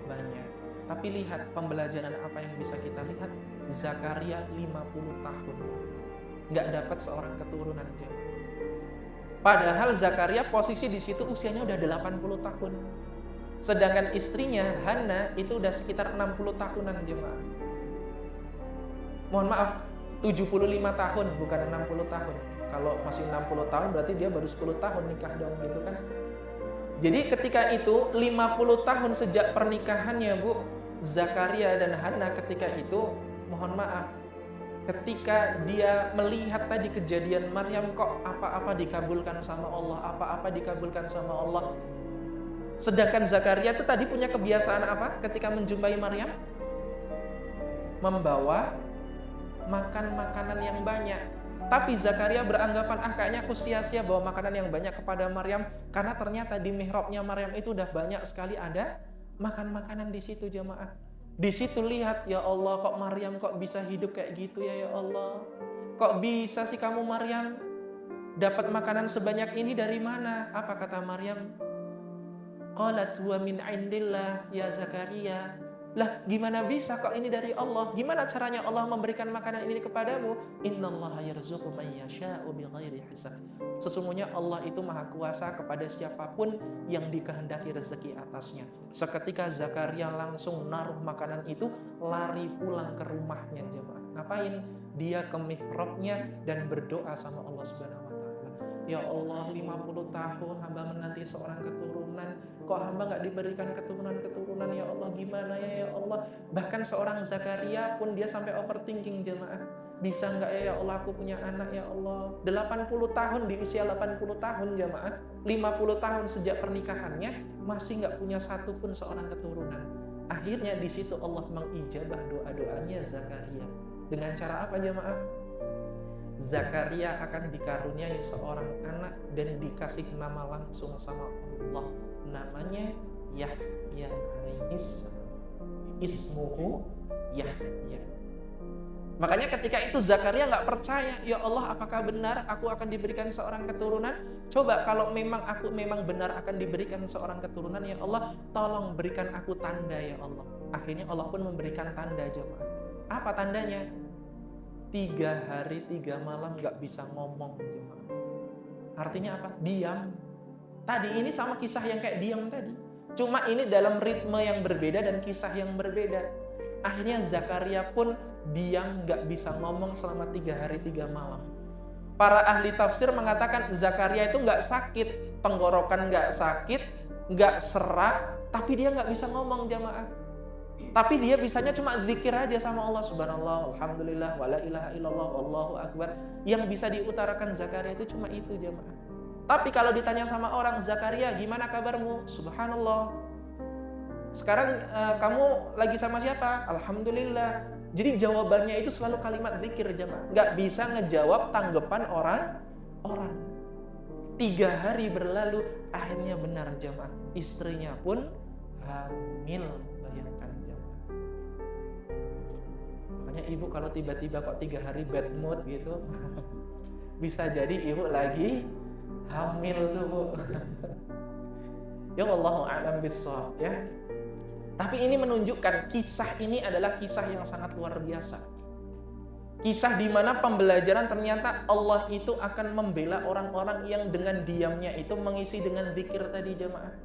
Banyak. Tapi lihat pembelajaran apa yang bisa kita lihat. Zakaria 50 tahun nggak dapat seorang keturunan aja. Padahal Zakaria posisi di situ usianya udah 80 tahun. Sedangkan istrinya Hana itu udah sekitar 60 tahunan jemaah. Mohon maaf, 75 tahun bukan 60 tahun. Kalau masih 60 tahun berarti dia baru 10 tahun nikah dong gitu kan. Jadi ketika itu 50 tahun sejak pernikahannya Bu Zakaria dan Hana, ketika itu mohon maaf, ketika dia melihat tadi kejadian Maryam, kok apa-apa dikabulkan sama Allah, apa-apa dikabulkan sama Allah. Sedangkan Zakaria itu tadi punya kebiasaan apa ketika menjumpai Maryam? Membawa makan makanan yang banyak. Tapi Zakaria beranggapan, kayaknya aku sia-sia bawa makanan yang banyak kepada Maryam, karena ternyata di mihrabnya Maryam itu udah banyak sekali ada makan makanan di situ jemaah. Di situ lihat, ya Allah, kok Maryam kok bisa hidup kayak gitu ya Allah. Kok bisa sih kamu Maryam dapat makanan sebanyak ini dari mana? Apa kata Maryam? Qalat huwa min indillah ya Zakaria. Lah gimana bisa kok ini dari Allah? Gimana caranya Allah memberikan makanan ini kepadamu? Innallaha yarzuqu man yasha'u bighairi hisab. Sesungguhnya Allah itu maha kuasa kepada siapapun yang dikehendaki rezeki atasnya. Seketika Zakaria langsung naruh makanan itu, lari pulang ke rumahnya jemaah. Ngapain? dia ke mihrabnya dan berdoa sama Allah Subhanahu wa taala. Ya Allah, 50 tahun hamba menanti seorang keturunan, kok hamba nggak diberikan keturunan, ya Allah, gimana ya Allah. Bahkan seorang Zakaria pun dia sampai overthinking jemaah. Bisa nggak ya Allah aku punya anak ya Allah. 80 tahun di usia 80 tahun jemaah, 50 tahun sejak pernikahannya masih nggak punya satu pun seorang keturunan. Akhirnya di situ Allah mengijabah doa-doanya Zakaria. Dengan cara apa jemaah? Zakaria akan dikaruniai seorang anak dan dikasih nama langsung sama Allah. Namanya Yahya alaihis ismuhu Yahya. Makanya ketika itu Zakaria nggak percaya, ya Allah apakah benar aku akan diberikan seorang keturunan? Coba kalau memang aku memang benar akan diberikan seorang keturunan, ya Allah tolong berikan aku tanda ya Allah. Akhirnya Allah pun memberikan tanda jemaah. Apa tandanya? 3 hari 3 malam nggak bisa ngomong jemaah. Artinya apa? Diam. Tadi ini sama kisah yang kayak diam tadi. Cuma ini dalam ritme yang berbeda dan kisah yang berbeda. Akhirnya Zakaria pun diam, nggak bisa ngomong selama 3 hari 3 malam. Para ahli tafsir mengatakan Zakaria itu nggak sakit, tenggorokan nggak sakit, nggak serak, tapi dia nggak bisa ngomong jamaah. Tapi dia bisanya cuma zikir aja sama Allah, subhanallah, alhamdulillah, wala ilaha illallah, wallahu akbar. Yang bisa diutarakan Zakaria itu cuma itu jamaah. Tapi kalau ditanya sama orang, Zakaria gimana kabarmu? Subhanallah. Sekarang kamu lagi sama siapa? Alhamdulillah. Jadi jawabannya itu selalu kalimat zikir jemaah. Nggak bisa ngejawab tanggapan orang. 3 hari berlalu, akhirnya benar jemaah. Istrinya pun hamil, bayangkan jemaah. Makanya ibu kalau tiba-tiba kok 3 hari bad mood gitu, bisa jadi ibu lagi hamil tuh bu. Ya Allahu a'lam bissawab ya. Tapi ini menunjukkan kisah ini adalah kisah yang sangat luar biasa. Kisah di mana pembelajaran ternyata Allah itu akan membela orang-orang yang dengan diamnya itu mengisi dengan zikir tadi jemaah.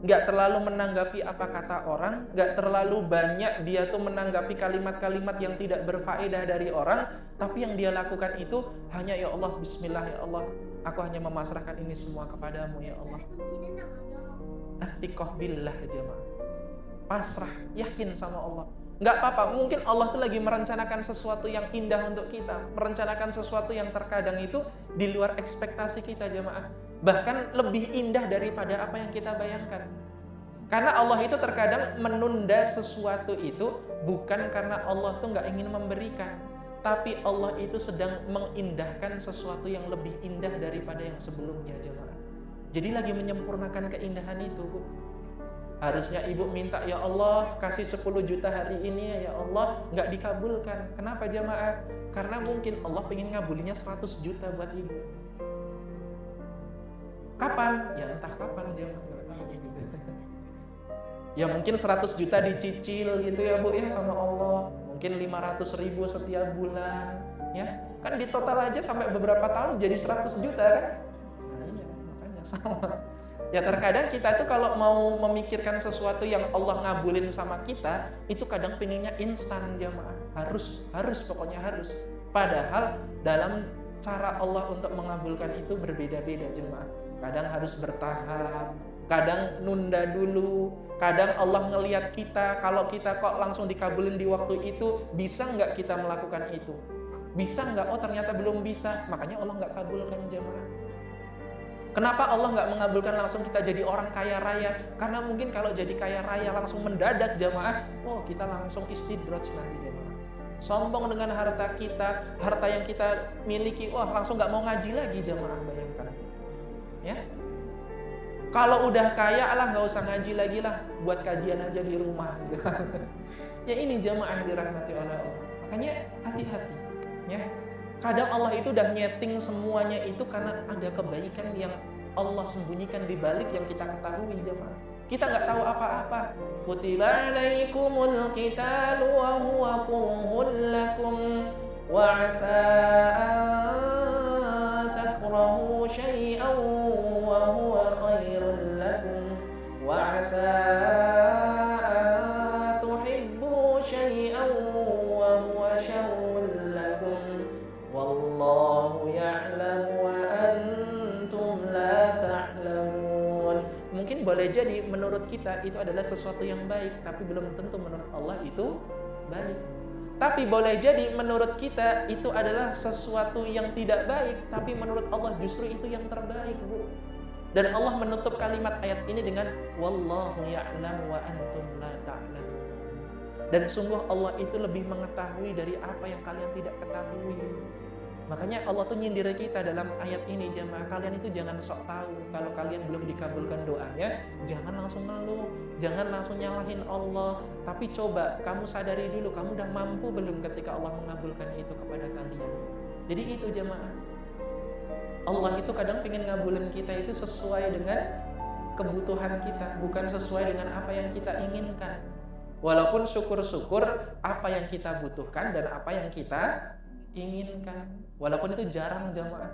Nggak terlalu menanggapi apa kata orang, nggak terlalu banyak dia tuh menanggapi kalimat-kalimat yang tidak berfaedah dari orang, tapi yang dia lakukan itu hanya ya Allah, bismillah ya Allah, aku hanya memasrahkan ini semua kepadamu ya Allah. Athiqah billah jemaah. Pasrah, yakin sama Allah. Nggak apa-apa, mungkin Allah tuh lagi merencanakan sesuatu yang indah untuk kita, merencanakan sesuatu yang terkadang itu di luar ekspektasi kita jemaah. Bahkan lebih indah daripada apa yang kita bayangkan. Karena Allah itu terkadang menunda sesuatu itu bukan karena Allah tuh nggak ingin memberikan, tapi Allah itu sedang mengindahkan sesuatu yang lebih indah daripada yang sebelumnya jemaah. Jadi lagi menyempurnakan keindahan itu, Bu. Harusnya ibu minta, ya Allah kasih 10 juta hari ini ya Allah, nggak dikabulkan. Kenapa jamaah? Karena mungkin Allah pengen ngabulinya 100 juta buat ibu. Kapan? Ya entah kapan jamaah. Ya mungkin 100 juta dicicil gitu ya bu ya sama Allah. Mungkin 500 ribu setiap bulan. Ya kan di total aja sampai beberapa tahun jadi 100 juta kan? Nah iya makanya sama. Ya terkadang kita itu kalau mau memikirkan sesuatu yang Allah ngabulin sama kita, itu kadang pengennya instan jamaah. Harus pokoknya harus. Padahal dalam cara Allah untuk mengabulkan itu berbeda-beda jemaah. Kadang harus bertahap, kadang nunda dulu, kadang Allah ngelihat kita, kalau kita kok langsung dikabulin di waktu itu, bisa nggak kita melakukan itu? Bisa nggak? Oh ternyata belum bisa, makanya Allah nggak kabulkan jemaah. Kenapa Allah nggak mengabulkan langsung kita jadi orang kaya raya? Karena mungkin kalau jadi kaya raya langsung mendadak jamaah, oh kita langsung istidraj nanti jamaah. Sombong dengan harta kita, harta yang kita miliki, wah langsung nggak mau ngaji lagi jamaah, bayangkan. Ya, kalau udah kaya lah nggak usah ngaji lagi lah, buat kajian aja di rumah. Ya ini jamaah dirahmati oleh Allah. Makanya hati-hati, ya. Kadang Allah itu udah nyeting semuanya itu karena ada kebaikan yang Allah sembunyikan di balik yang kita ketahui jemaah. Kita nggak tahu apa-apa. Kutiba alaikumul qitalu wa huwa kurhun lakum wa 'asa an takrahu syai'an wa huwa khairun lakum wa 'asa an tuhibbu syai'an wa huwa syarrun lakum. boleh jadi menurut kita itu adalah sesuatu yang baik, tapi belum tentu menurut Allah itu baik. Tapi boleh jadi menurut kita itu adalah sesuatu yang tidak baik, tapi menurut Allah justru itu yang terbaik, Bu. Dan Allah menutup kalimat ayat ini dengan wallahu ya'lam wa antum la ta'lamun. Dan sungguh Allah itu lebih mengetahui dari apa yang kalian tidak ketahui. Makanya Allah tuh nyindir kita dalam ayat ini, jamaah. Kalian itu jangan sok tahu kalau kalian belum dikabulkan doanya, jangan langsung ngeluh, jangan langsung nyalahin Allah. Tapi coba kamu sadari dulu, kamu udah mampu belum ketika Allah mengabulkan itu kepada kalian. Jadi itu jamaah. Allah itu kadang pengen ngabulin kita itu sesuai dengan kebutuhan kita, bukan sesuai dengan apa yang kita inginkan. Walaupun syukur-syukur apa yang kita butuhkan dan apa yang kita inginkan. Walaupun itu jarang jamaah.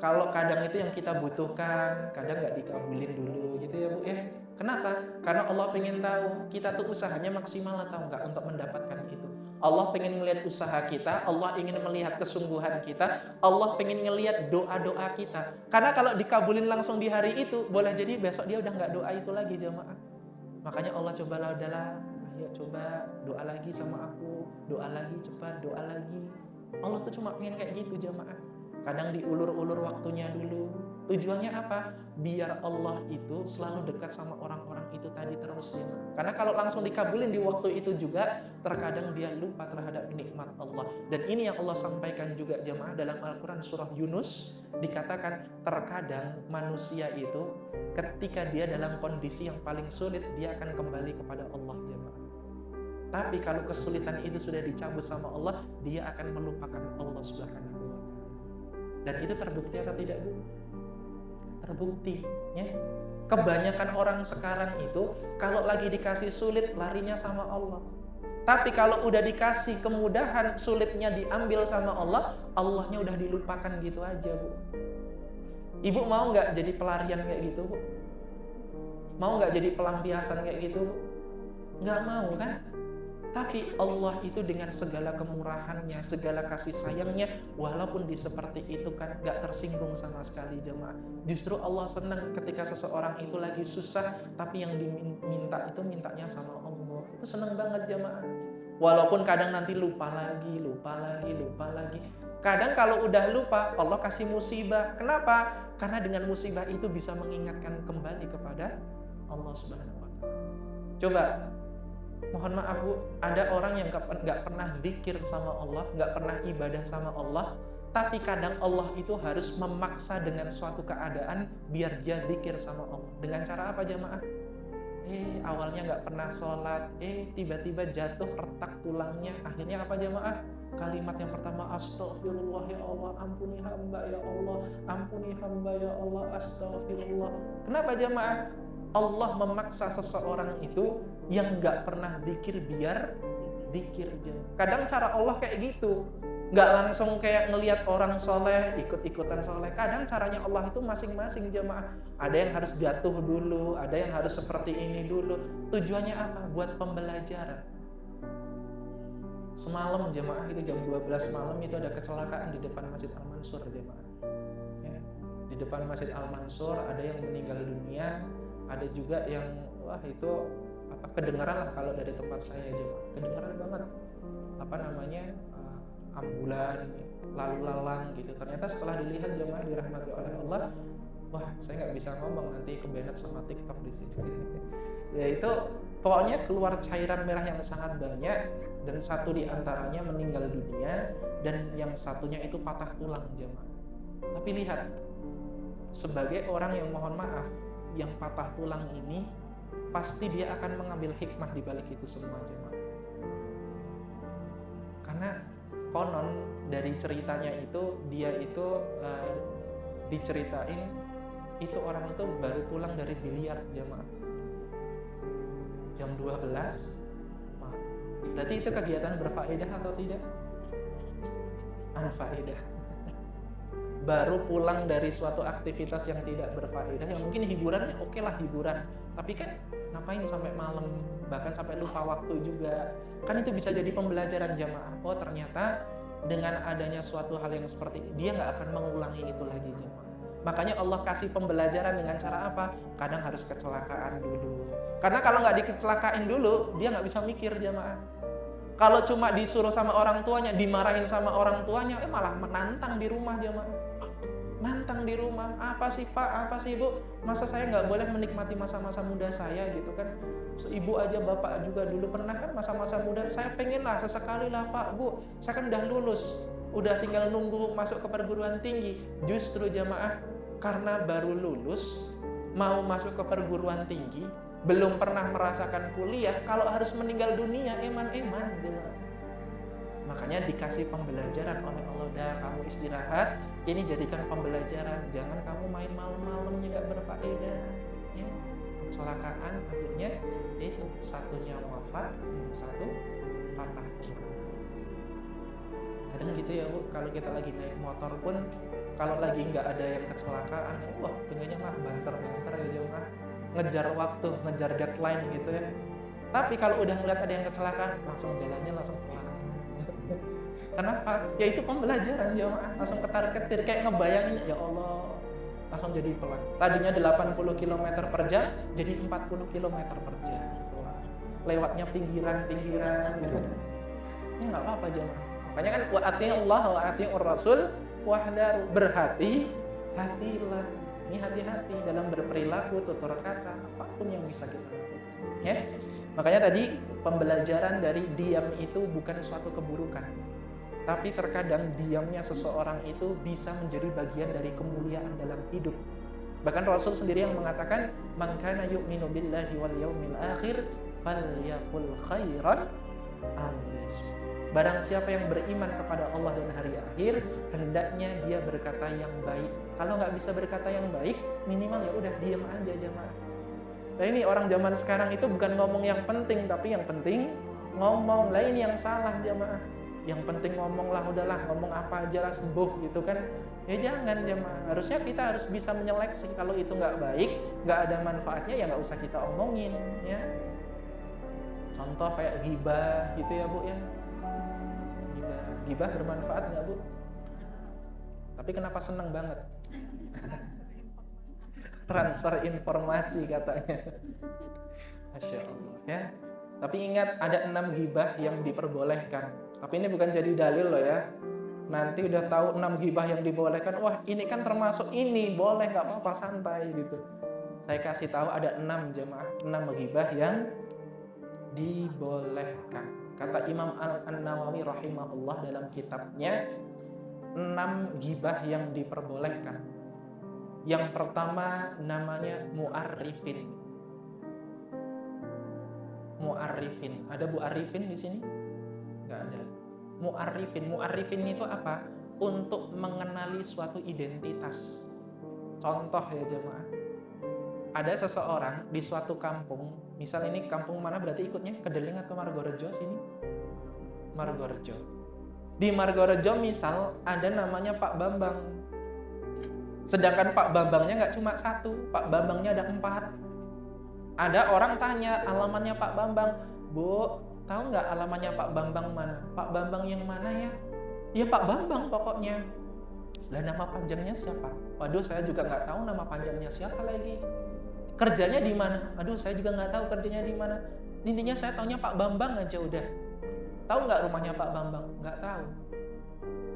Kalau kadang itu yang kita butuhkan, kadang nggak dikabulin dulu gitu ya Bu ya. Kenapa? Karena Allah pengen tahu kita tuh usahanya maksimal atau enggak untuk mendapatkan itu. Allah pengen ngelihat usaha kita, Allah ingin melihat kesungguhan kita, Allah pengen ngelihat doa-doa kita. Karena kalau dikabulin langsung di hari itu, boleh jadi besok dia udah nggak doa itu lagi jamaah. Makanya Allah cobalah, udahlah, ayo coba doa lagi sama aku, doa lagi cepat, doa lagi. Allah tuh cuma pengen kayak gitu jamaah. Kadang diulur-ulur waktunya dulu. Tujuannya apa? Biar Allah itu selalu dekat sama orang-orang itu tadi terus ya. Karena kalau langsung dikabulin di waktu itu juga, terkadang dia lupa terhadap nikmat Allah. Dan ini yang Allah sampaikan juga jamaah dalam Al-Quran surah Yunus. Dikatakan terkadang manusia itu ketika dia dalam kondisi yang paling sulit, dia akan kembali kepada Allah jamaah. Tapi kalau kesulitan itu sudah dicabut sama Allah, dia akan melupakan Allah Subhanahu wa Ta'ala. Dan itu terbukti atau tidak, Bu? Terbukti, ya. Kebanyakan orang sekarang itu kalau lagi dikasih sulit larinya sama Allah. Tapi kalau udah dikasih kemudahan, sulitnya diambil sama Allah, Allahnya udah dilupakan gitu aja, Bu. Ibu mau nggak jadi pelarian kayak gitu, Bu? Mau nggak jadi pelampiasan kayak gitu, Bu? Nggak mau kan? Tapi Allah itu dengan segala kemurahannya, segala kasih sayangnya, walaupun di seperti itu kan gak tersinggung sama sekali jemaah. Justru Allah senang ketika seseorang itu lagi susah, tapi yang diminta itu mintanya sama Allah. Itu senang banget jemaah. Walaupun kadang nanti lupa lagi. Kadang kalau udah lupa, Allah kasih musibah. Kenapa? Karena dengan musibah itu bisa mengingatkan kembali kepada Allah Subhanahu wa Ta'ala. Coba, mohon maaf Bu, ada orang yang gak pernah zikir sama Allah, gak pernah ibadah sama Allah, tapi kadang Allah itu harus memaksa dengan suatu keadaan biar dia zikir sama Allah. Dengan cara apa jamaah? Awalnya gak pernah sholat, tiba-tiba jatuh retak tulangnya. Akhirnya apa jamaah? Kalimat yang pertama, astagfirullah ya Allah, ampuni hamba ya Allah, ampuni hamba ya Allah, astagfirullah. Kenapa jamaah? Allah memaksa seseorang itu yang gak pernah zikir biar zikir aja. Kadang cara Allah kayak gitu, gak langsung kayak ngelihat orang soleh ikut-ikutan soleh. Kadang caranya Allah itu masing-masing jemaah. Ada yang harus jatuh dulu, ada yang harus seperti ini dulu. Tujuannya apa? Buat pembelajaran. Semalam jemaah itu jam 12 malam itu ada kecelakaan di depan Masjid Al-Mansur jemaah. Ya, di depan Masjid Al-Mansur ada yang meninggal dunia. Ada juga yang kedengaran lah kalau dari tempat saya aja, kedengaran banget ambulan lalu lalang gitu. Ternyata setelah dilihat jemaah dirahmati oleh Allah, wah saya nggak bisa ngomong, nanti kebenet sama TikTok di sini. Ya itu pokoknya keluar cairan merah yang sangat banyak dan satu di antaranya meninggal dunia dan yang satunya itu patah tulang jemaah. Tapi lihat, sebagai orang yang mohon maaf, yang patah tulang ini pasti dia akan mengambil hikmah di balik itu semua jemaah. Karena konon dari ceritanya itu dia itu diceritain itu orang itu baru pulang dari biliar jemaah. Jam 12 malam. Berarti itu kegiatan berfaedah atau tidak? Anfaedah. Baru pulang dari suatu aktivitas yang tidak berfaedah, yang mungkin hiburannya oke lah hiburan, tapi kan ngapain sampai malam, bahkan sampai lupa waktu juga. Kan itu bisa jadi pembelajaran jamaah. Oh ternyata dengan adanya suatu hal yang seperti ini, dia nggak akan mengulangi itu lagi jamaah. Makanya Allah kasih pembelajaran dengan cara apa? Kadang harus kecelakaan dulu. Karena kalau nggak dikelakain dulu, dia nggak bisa mikir jamaah. Kalau cuma disuruh sama orang tuanya, dimarahin sama orang tuanya, malah menantang di rumah jamaah. Nantang di rumah, apa sih Pak, apa sih Ibu? Masa saya nggak boleh menikmati masa-masa muda saya gitu kan? Ibu aja bapak juga dulu pernah kan masa-masa muda, saya pengen lah sesekali lah Pak, Bu, saya kan udah lulus, udah tinggal nunggu masuk ke perguruan tinggi. Justru jamaah, karena baru lulus, mau masuk ke perguruan tinggi, belum pernah merasakan kuliah, kalau harus meninggal dunia, eman-eman jamaah. Makanya dikasih pembelajaran oleh Allah, dah kamu istirahat, ini jadikan pembelajaran, jangan kamu main malam-malamnya nggak berfaedah, ya. Kecelakaan akhirnya itu satunya wafat, satu patah tulang. Kadang gitu ya Bu, kalau kita lagi naik motor pun, kalau lagi nggak ada yang kecelakaan, wah pengennya mah banter-banter aja mah, ngejar waktu, ngejar deadline gitu ya. Tapi kalau udah ngeliat ada yang kecelakaan, langsung jalannya langsung pelan. Kenapa? Ya itu pembelajaran jemaah, langsung ketar-ketir kayak ngebayangin, ya Allah, langsung jadi pelan. Tadinya 80 km per jam jadi 40 km per jam. Lewatnya pinggiran-pinggiran gitu. Ya nggak apa-apa jemaah. Makanya kan wa atii'ullah wa atii'ur rasul wahdaru, berhati-hatilah. Ini hati-hati dalam berperilaku, tutur kata, apapun yang bisa kita lakukan. Ya. Makanya tadi pembelajaran dari diam itu bukan suatu keburukan. Tapi terkadang diamnya seseorang itu bisa menjadi bagian dari kemuliaan dalam hidup. Bahkan Rasul sendiri yang mengatakan, "Man kana yu'minu billahi wal yaumil akhir falyaqul khairan aw liyasmut." Barang siapa yang beriman kepada Allah dan hari akhir, hendaknya dia berkata yang baik. Kalau nggak bisa berkata yang baik, minimal ya udah diam aja jemaah. Nah ini orang zaman sekarang itu bukan ngomong yang penting, tapi yang penting ngomong. Lain yang salah jemaah. Yang penting ngomong lah, udahlah ngomong apa aja lah sembuh gitu kan. Ya jangan jemaah. Harusnya kita harus bisa menyeleksi. Kalau itu nggak baik, nggak ada manfaatnya, ya nggak usah kita omongin ya. Contoh kayak ghibah gitu ya Bu ya. Ghibah bermanfaat nggak Bu? Tapi kenapa seneng banget? Transfer informasi katanya. Masya Allah ya. Tapi ingat ada 6 ghibah yang diperbolehkan. Tapi ini bukan jadi dalil loh ya. Nanti udah tahu 6 ghibah yang dibolehkan, wah ini kan termasuk ini, boleh nggak apa-apa, santai gitu. Saya kasih tahu ada 6 jemaah, 6 ghibah yang dibolehkan. Kata Imam An-Nawawi rahimahullah dalam kitabnya, 6 ghibah yang diperbolehkan. Yang pertama namanya mu'arrifin. Mu'arrifin. Ada Bu Arifin di sini? Nggak ada. Mu'arrifin itu apa? Untuk mengenali suatu identitas. Contoh ya jemaah. Ada seseorang di suatu kampung, misal ini kampung mana berarti ikutnya? Kedeling atau Margorejo sini? Margorejo. Di Margorejo misal ada namanya Pak Bambang. Sedangkan Pak Bambangnya nggak cuma satu, Pak Bambangnya ada 4. Ada orang tanya alamannya Pak Bambang, Bu, tahu nggak alamannya Pak Bambang mana? Pak Bambang yang mana ya? Ya Pak Bambang pokoknya. Lah nama panjangnya siapa? Waduh saya juga nggak tahu nama panjangnya siapa lagi. Kerjanya di mana? Aduh saya juga nggak tahu kerjanya di mana. Intinya saya taunya Pak Bambang aja udah. Tahu nggak rumahnya Pak Bambang? Nggak tahu.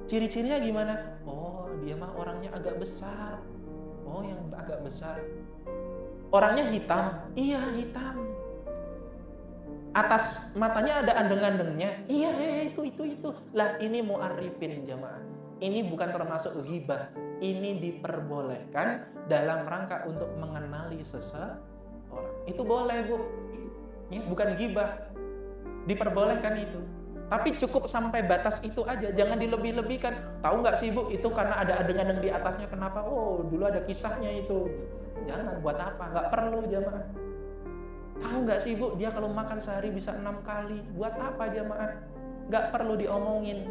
Ciri-cirinya gimana? Oh dia mah orangnya agak besar. Oh yang agak besar. Orangnya hitam. Iya hitam. Atas matanya ada andeng-andengnya. Iya itu. Lah ini mu'arrifin jamaah. Ini bukan termasuk ghibah. Ini diperbolehkan dalam rangka untuk mengenali seseorang. Itu boleh Bu. Ya, bukan ghibah. Diperbolehkan itu. Tapi cukup sampai batas itu aja. Jangan dilebih-lebihkan. Tahu nggak sih Bu? Itu karena ada andeng-andeng di atasnya. Kenapa? Oh dulu ada kisahnya itu. Jangan, buat apa? Nggak perlu jamaah. Tahu nggak sih Bu? Dia kalau makan sehari bisa 6 kali. Buat apa jamaah? Nggak perlu diomongin.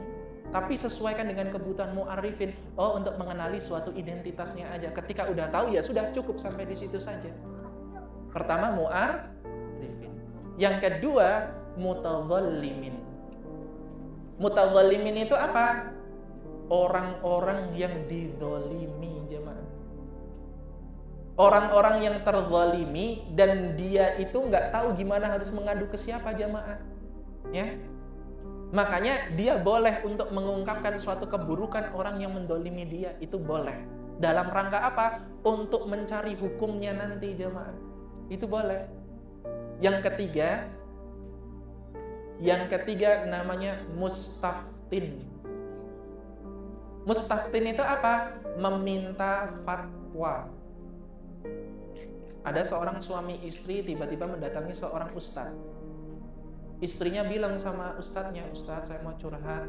Tapi sesuaikan dengan kebutuhan mu'arrifin. Oh, untuk mengenali suatu identitasnya aja. Ketika udah tahu ya sudah cukup sampai di situ saja. Pertama mu'arrifin. Yang kedua mutadzallimin. Mutadzallimin itu apa? Orang-orang yang dizolimi jemaah. Orang-orang yang terzalimi dan dia itu nggak tahu gimana harus mengadu ke siapa jamaah. Ya, makanya dia boleh untuk mengungkapkan suatu keburukan orang yang mendolimi dia, itu boleh. Dalam rangka apa? Untuk mencari hukumnya nanti jemaah. Itu boleh. Yang ketiga namanya mustaftin. Mustaftin itu apa? Meminta fatwa. Ada seorang suami istri tiba-tiba mendatangi seorang ustadz. Istrinya bilang sama ustadznya, "Ustadz, saya mau curhat."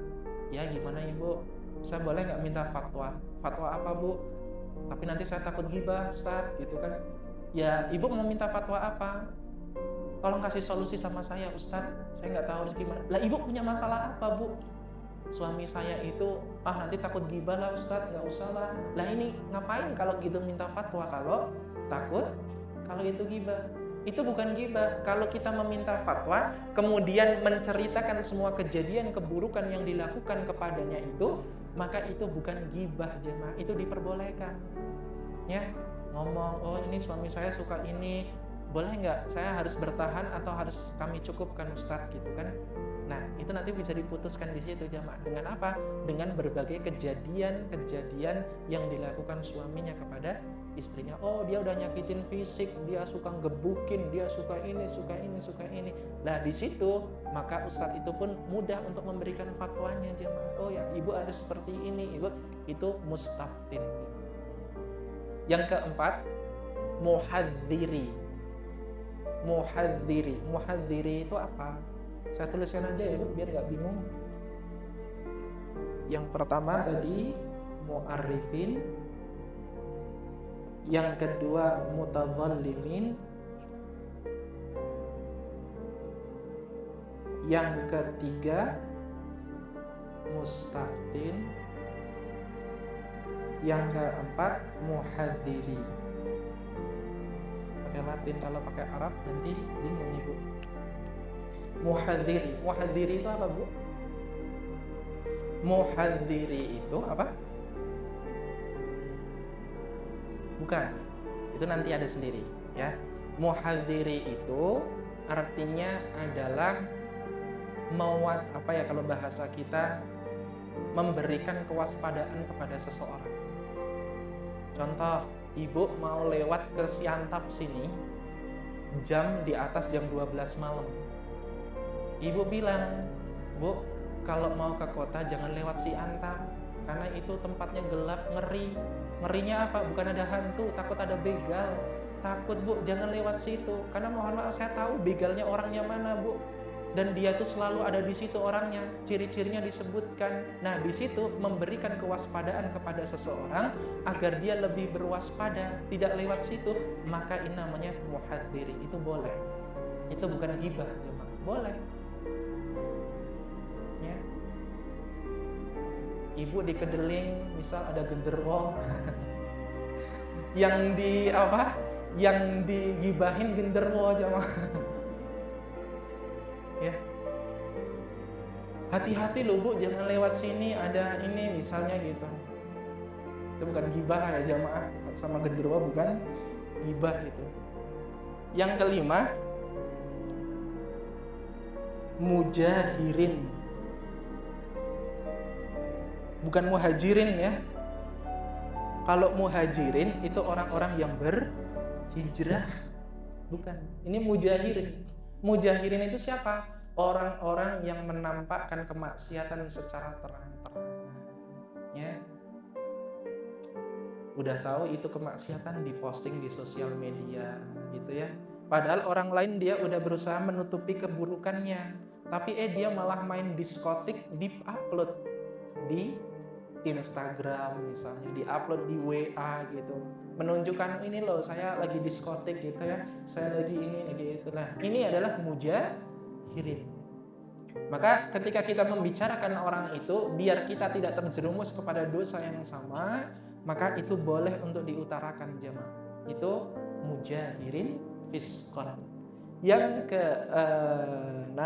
"Ya gimana ibu? Saya boleh nggak minta fatwa?" "Fatwa apa bu?" "Tapi nanti saya takut ghibah ustadz," gitu kan. "Ya ibu mau minta fatwa apa? Tolong kasih solusi sama saya ustadz, saya nggak tahu harus gimana." "Lah ibu punya masalah apa bu?" "Suami saya itu nanti takut ghibah lah ustadz." "Nggak usah lah." "Lah ini ngapain kalau gitu minta fatwa kalau takut kalau itu ghibah?" Itu bukan ghibah. Kalau kita meminta fatwa, kemudian menceritakan semua kejadian keburukan yang dilakukan kepadanya itu, maka itu bukan ghibah jemaah, itu diperbolehkan. Ya, ngomong, "Oh ini suami saya suka ini, boleh nggak saya harus bertahan atau harus kami cukupkan Ustadz," gitu kan. Nah, itu nanti bisa diputuskan di situ jemaah. Dengan apa? Dengan berbagai kejadian-kejadian yang dilakukan suaminya kepada istrinya. Oh, dia udah nyakitin fisik, dia suka gebukin, dia suka ini, suka ini, suka ini. Nah, di situ maka ustadz itu pun mudah untuk memberikan fatwanya jemaah. Oh ya, ibu harus seperti ini, ibu. Itu mustaftin. Yang keempat, muhadziri. Muhadziri itu apa? Saya tuliskan aja ya, biar nggak bingung. Yang pertama tadi mu'arrifin, yang kedua mutadzallimin, yang ketiga mustaftin, yang keempat muhadziri. Pakai Latin, kalau pakai Arab nanti bingung ibu. Muhadziri itu apa bu? Muhadziri itu apa? Bukan, itu nanti ada sendiri ya. Muhadziri itu artinya adalah kalau bahasa kita, memberikan kewaspadaan kepada seseorang. Contoh, ibu mau lewat ke Siantap sini jam di atas jam 12 malam. Ibu bilang, "Bu, kalau mau ke kota jangan lewat Siantap, karena itu tempatnya gelap, ngeri." Ngerinya apa? Bukan ada hantu, takut ada begal. Takut bu, jangan lewat situ. Karena mohon maaf, saya tahu begalnya orangnya mana bu. Dan dia tuh selalu ada di situ orangnya. Ciri-cirinya disebutkan. Nah, di situ memberikan kewaspadaan kepada seseorang agar dia lebih berwaspada, tidak lewat situ. Maka ini namanya muhadziri. Itu boleh. Itu bukan ghibah, jemaah. Boleh. Ya. Ibu di Kedeling misal ada genderuwo yang digibahin genderuwo jemaah. Ya, hati-hati loh bu, jangan lewat sini, ada ini misalnya gitu. Itu bukan ghibah ya jemaah, sama genderuwo bukan ghibah itu. Yang kelima, mujahirin, bukan muhajirin ya. Kalau muhajirin itu orang-orang yang berhijrah, bukan. Ini mujahirin. Mujahirin itu siapa? Orang-orang yang menampakkan kemaksiatan secara terang-terangan. Ya. Udah tahu itu kemaksiatan diposting di sosial media gitu ya. Padahal orang lain dia udah berusaha menutupi keburukannya, tapi dia malah main diskotik, di-upload di Instagram misalnya, di-upload di WA gitu. Menunjukkan ini loh, saya lagi diskotik gitu ya. Saya lagi ini, lagi itu. Nah, ini adalah mujahirin. Maka ketika kita membicarakan orang itu, biar kita tidak terjerumus kepada dosa yang sama, maka itu boleh untuk diutarakan jemaah. Itu mujahirin fiskon. Yang ke-6,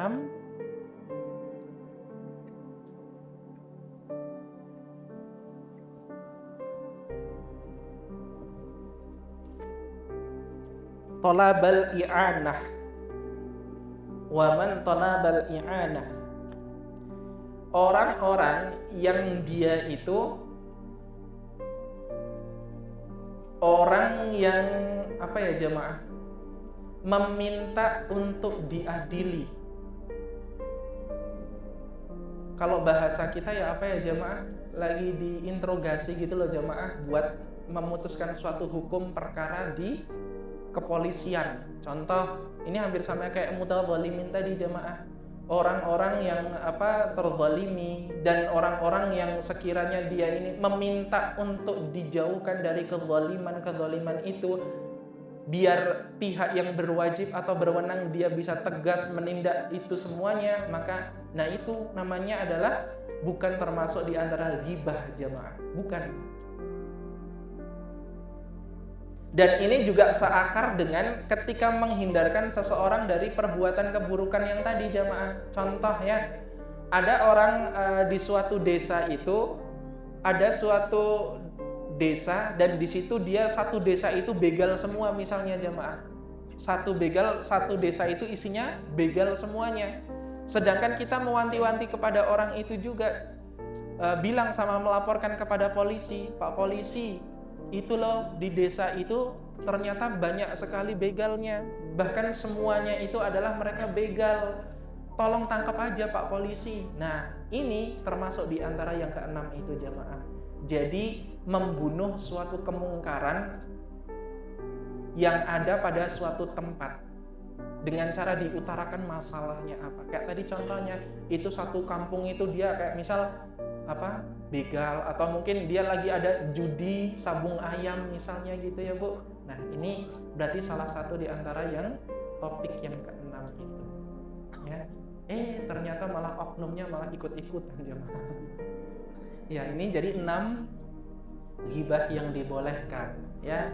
talabal i'anah. Wa man talabal i'anah. Orang-orang yang dia itu orang yang apa ya jemaah? Meminta untuk diadili. Kalau bahasa kita ya apa ya jemaah? Lagi diinterogasi gitu loh jemaah buat memutuskan suatu hukum perkara di kepolisian. Contoh, ini hampir sama kayak mutadzalimin tadi jemaah. Orang-orang yang terzalimi dan orang-orang yang sekiranya dia ini meminta untuk dijauhkan dari kezaliman itu, biar pihak yang berwajib atau berwenang dia bisa tegas menindak itu semuanya, maka nah itu namanya adalah bukan termasuk di antara ghibah jemaah, bukan. Dan ini juga seakar dengan ketika menghindarkan seseorang dari perbuatan keburukan yang tadi jamaah. Contoh ya, ada orang di suatu desa itu, ada suatu desa dan di situ dia satu desa itu begal semua misalnya jamaah. Satu desa itu isinya begal semuanya. Sedangkan kita mewanti-wanti kepada orang itu juga, bilang sama melaporkan kepada polisi, Pak Polisi, itu loh di desa itu ternyata banyak sekali begalnya, bahkan semuanya itu adalah mereka begal, tolong tangkap aja Pak Polisi. Nah ini termasuk di antara yang keenam itu jamaah. Jadi membunuh suatu kemungkaran yang ada pada suatu tempat dengan cara diutarakan masalahnya apa. Kayak tadi contohnya, itu satu kampung itu dia kayak misal begal, atau mungkin dia lagi ada judi sabung ayam misalnya gitu ya Bu. Nah ini berarti salah satu di antara yang topik yang keenam itu ya. Ternyata malah oknumnya malah ikut-ikutan jemaah. Ya ini jadi 6 ghibah yang dibolehkan ya.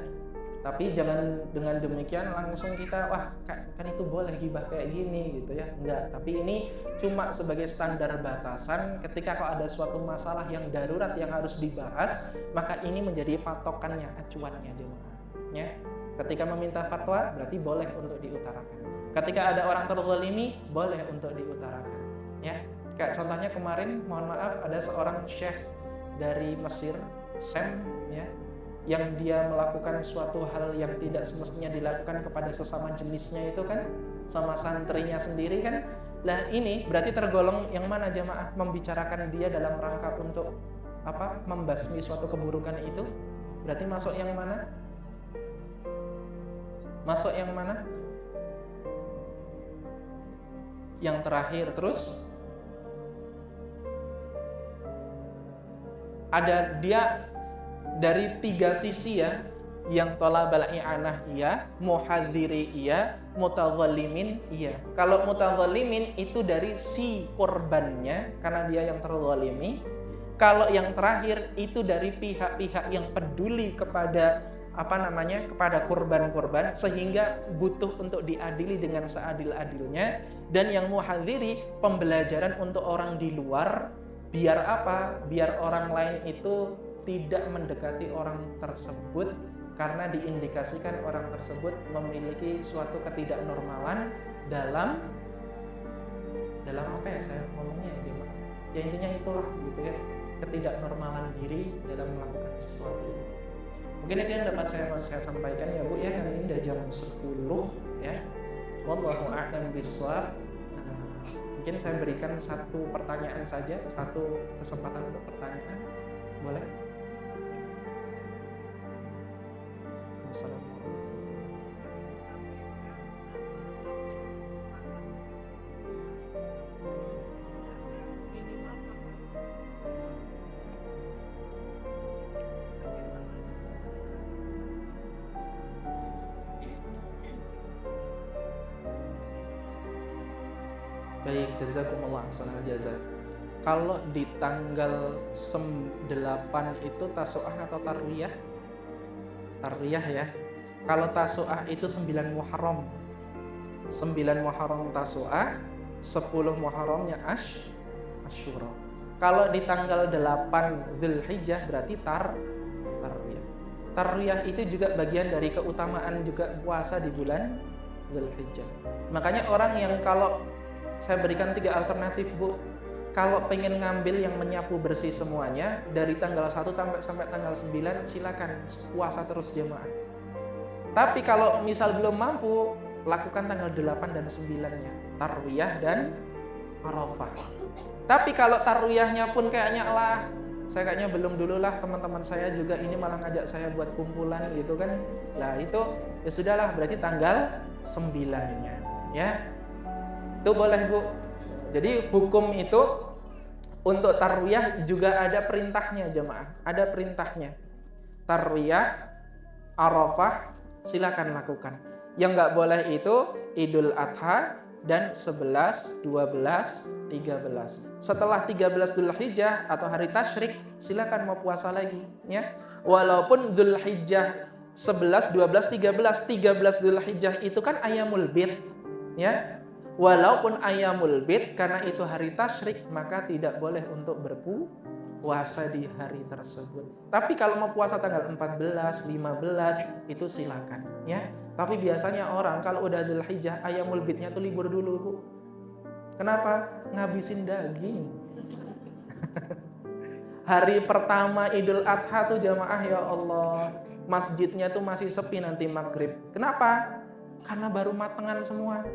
Tapi jangan dengan demikian langsung kita wah kan itu boleh ghibah kayak gini gitu ya. Enggak, tapi ini cuma sebagai standar batasan. Ketika kalau ada suatu masalah yang darurat yang harus dibahas, maka ini menjadi patokannya, acuannya jemaah ya. Ketika meminta fatwa berarti boleh untuk diutarakan. Ketika ada orang terzalimi boleh untuk diutarakan ya. Kayak contohnya kemarin, mohon maaf, ada seorang syekh dari Mesir, Sam ya, yang dia melakukan suatu hal yang tidak semestinya dilakukan kepada sesama jenisnya itu kan, sama santrinya sendiri kan. Nah ini berarti tergolong yang mana jamaah? Membicarakan dia dalam rangka untuk membasmi suatu keburukan itu. Berarti masuk yang mana? Masuk yang mana? Yang terakhir. Terus ada dia dari 3 sisi ya, yang talabal i'anah iya, muhadziri iya, mutadzalimin iya. Kalau mutadzalimin itu dari si korbannya karena dia yang terzalimi. Kalau yang terakhir itu dari pihak-pihak yang peduli kepada kepada korban-korban sehingga butuh untuk diadili dengan seadil-adilnya. Dan yang muhadziri pembelajaran untuk orang di luar, biar apa? Biar orang lain itu tidak mendekati orang tersebut karena diindikasikan orang tersebut memiliki suatu ketidaknormalan dalam apa ya saya ngomongnya aja Pak. Ya intinya itulah gitu ya, ketidaknormalan diri dalam melakukan sesuatu. Mungkin itu yang dapat saya sampaikan ya Bu ya, karena ini udah jam 10 ya. Wallahu a'lam bishawab. Mungkin saya berikan satu pertanyaan saja, satu kesempatan untuk pertanyaan. Boleh? Assalamualaikum. Baik, jazakumullah ahsanal jazak. Kalau di tanggal 8 itu tasu'ah atau tarwiyah? Tarwiyah ya. Kalau tasu'ah itu 9 Muharram. 9 Muharram tasu'ah, 10 Muharramnya Asyura. Kalau di tanggal 8 Dzulhijjah berarti tarwiyah. Tarwiyah itu juga bagian dari keutamaan juga puasa di bulan Dzulhijjah. Makanya orang yang, kalau saya berikan 3 alternatif, Bu, kalau pengen ngambil yang menyapu bersih semuanya dari tanggal 1 sampai tanggal 9, silakan puasa terus jemaah. Tapi kalau misal belum mampu, lakukan tanggal 8 dan 9-nya, Tarwiyah dan Arafah. Tapi kalau tarwiyahnya pun kayaknya saya kayaknya belum dulu lah, teman-teman saya juga ini malah ngajak saya buat kumpulan gitu kan. Nah itu ya sudahlah, berarti tanggal 9-nya ya. Itu boleh, Bu. Jadi hukum itu untuk tarwiyah juga ada perintahnya jemaah. Ada perintahnya. Tarwiyah, Arafah silakan lakukan. Yang nggak boleh itu Idul Adha dan 11, 12, 13. Setelah 13 Dzulhijjah atau hari tasyrik, silakan mau puasa lagi ya. Walaupun Dzulhijjah 11, 12, 13 Dzulhijjah itu kan Ayyamul Bid ya. Walaupun Ayyamul Bid, karena itu hari tasyrik, maka tidak boleh untuk berpuasa di hari tersebut. Tapi kalau mau puasa tanggal 14, 15 itu silakan ya. Tapi biasanya orang kalau udah Dzulhijjah, Ayyamul Bidnya tuh libur dulu, Bu. Kenapa? Ngabisin daging. Hari pertama Idul Adha tuh jamaah, ya Allah, masjidnya tuh masih sepi nanti maghrib. Kenapa? Karena baru matengan semua.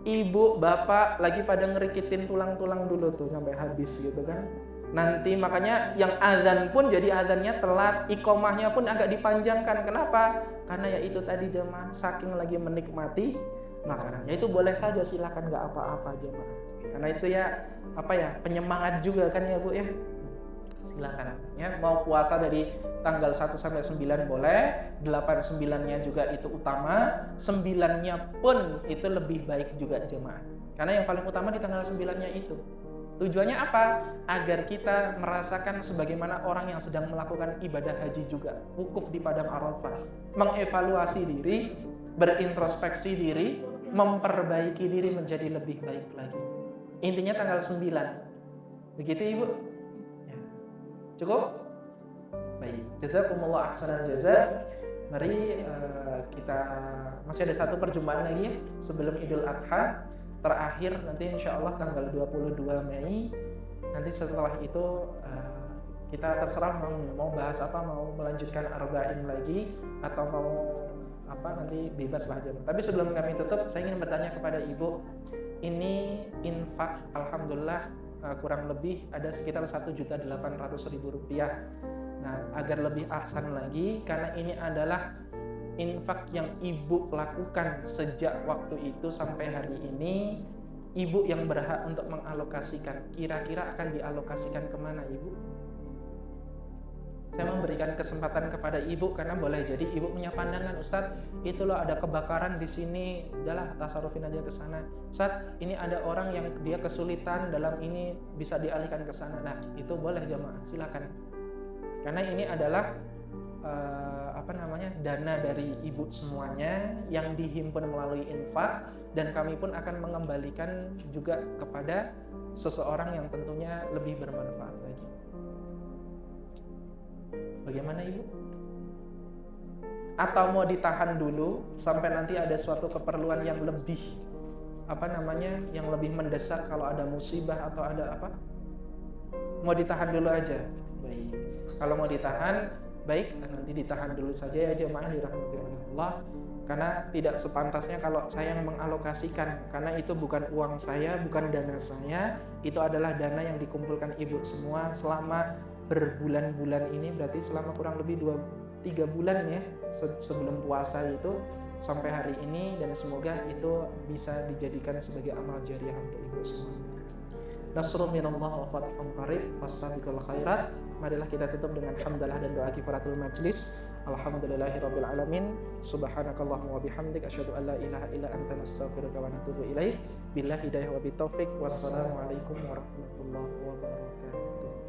Ibu, bapak lagi pada ngerikitin tulang-tulang dulu tuh sampai habis gitu kan. Nanti makanya yang azan pun jadi azannya telat, iqomahnya pun agak dipanjangkan. Kenapa? Karena ya itu tadi jemaah, saking lagi menikmati makanan. Ya itu boleh saja, silakan, nggak apa-apa jemaah. Karena itu ya penyemangat juga kan ya Bu ya. Silakan ya, mau puasa dari tanggal 1 sampai 9 boleh, 8 9-nya juga itu utama, 9-nya pun itu lebih baik juga jemaah. Karena yang paling utama di tanggal 9-nya itu. Tujuannya apa? Agar kita merasakan sebagaimana orang yang sedang melakukan ibadah haji juga, wukuf di padang Arafah, mengevaluasi diri, berintrospeksi diri, memperbaiki diri menjadi lebih baik lagi. Intinya tanggal 9. Begitu Ibu? Ya. Cukup? Baik. Jazakumullah ahsanal jaza. Mari kita masih ada satu perjumpaan lagi ya, sebelum Idul Adha. Terakhir nanti insya Allah tanggal 22 Mei. Nanti setelah itu kita terserah mau bahas apa, mau melanjutkan arba'in lagi atau mau apa, nanti bebas lah. Tapi sebelum kami tutup, saya ingin bertanya kepada Ibu. Ini infak alhamdulillah kurang lebih ada sekitar 1.800.000 rupiah. Nah, agar lebih ahsan lagi, karena ini adalah infak yang Ibu lakukan sejak waktu itu sampai hari ini, Ibu yang berhak untuk mengalokasikan. Kira-kira akan dialokasikan kemana Ibu? Saya memberikan kesempatan kepada Ibu karena boleh jadi Ibu punya pandangan, Ustadz, itu loh ada kebakaran di sini, udahlah tasarufin aja ke sana. Ustadz, ini ada orang yang dia kesulitan dalam ini, bisa dialihkan ke sana. Nah, itu boleh jemaah, silakan. Karena ini adalah dana dari Ibu semuanya yang dihimpun melalui infak, dan kami pun akan mengembalikan juga kepada seseorang yang tentunya lebih bermanfaat lagi. Bagaimana Ibu? Atau mau ditahan dulu sampai nanti ada suatu keperluan yang lebih yang lebih mendesak, kalau ada musibah atau ada apa? Mau ditahan dulu aja. Baik. Kalau mau ditahan, baik, nanti ditahan dulu saja ya jemaah dirahmati oleh Allah. Karena tidak sepantasnya kalau saya yang mengalokasikan, karena itu bukan uang saya, bukan dana saya, itu adalah dana yang dikumpulkan Ibu semua selama berbulan-bulan ini, berarti selama kurang lebih 2-3 bulan ya sebelum puasa itu sampai hari ini, dan semoga itu bisa dijadikan sebagai amal jariah untuk Ibu semua. Nasrun minallah wa fathun qarib, fastabiqul khairat. Marilah kita tutup dengan hamdalah dan doa kifaratul majlis. Alhamdulillahirabbil alamin. Subhanakallahumma wa bihamdik, asyhadu an la ilaha illa anta, nastaghfiruka wa natubu ilaik. Billahi hidayah wa bitaufiq. Wassalamualaikum warahmatullahi wabarakatuh.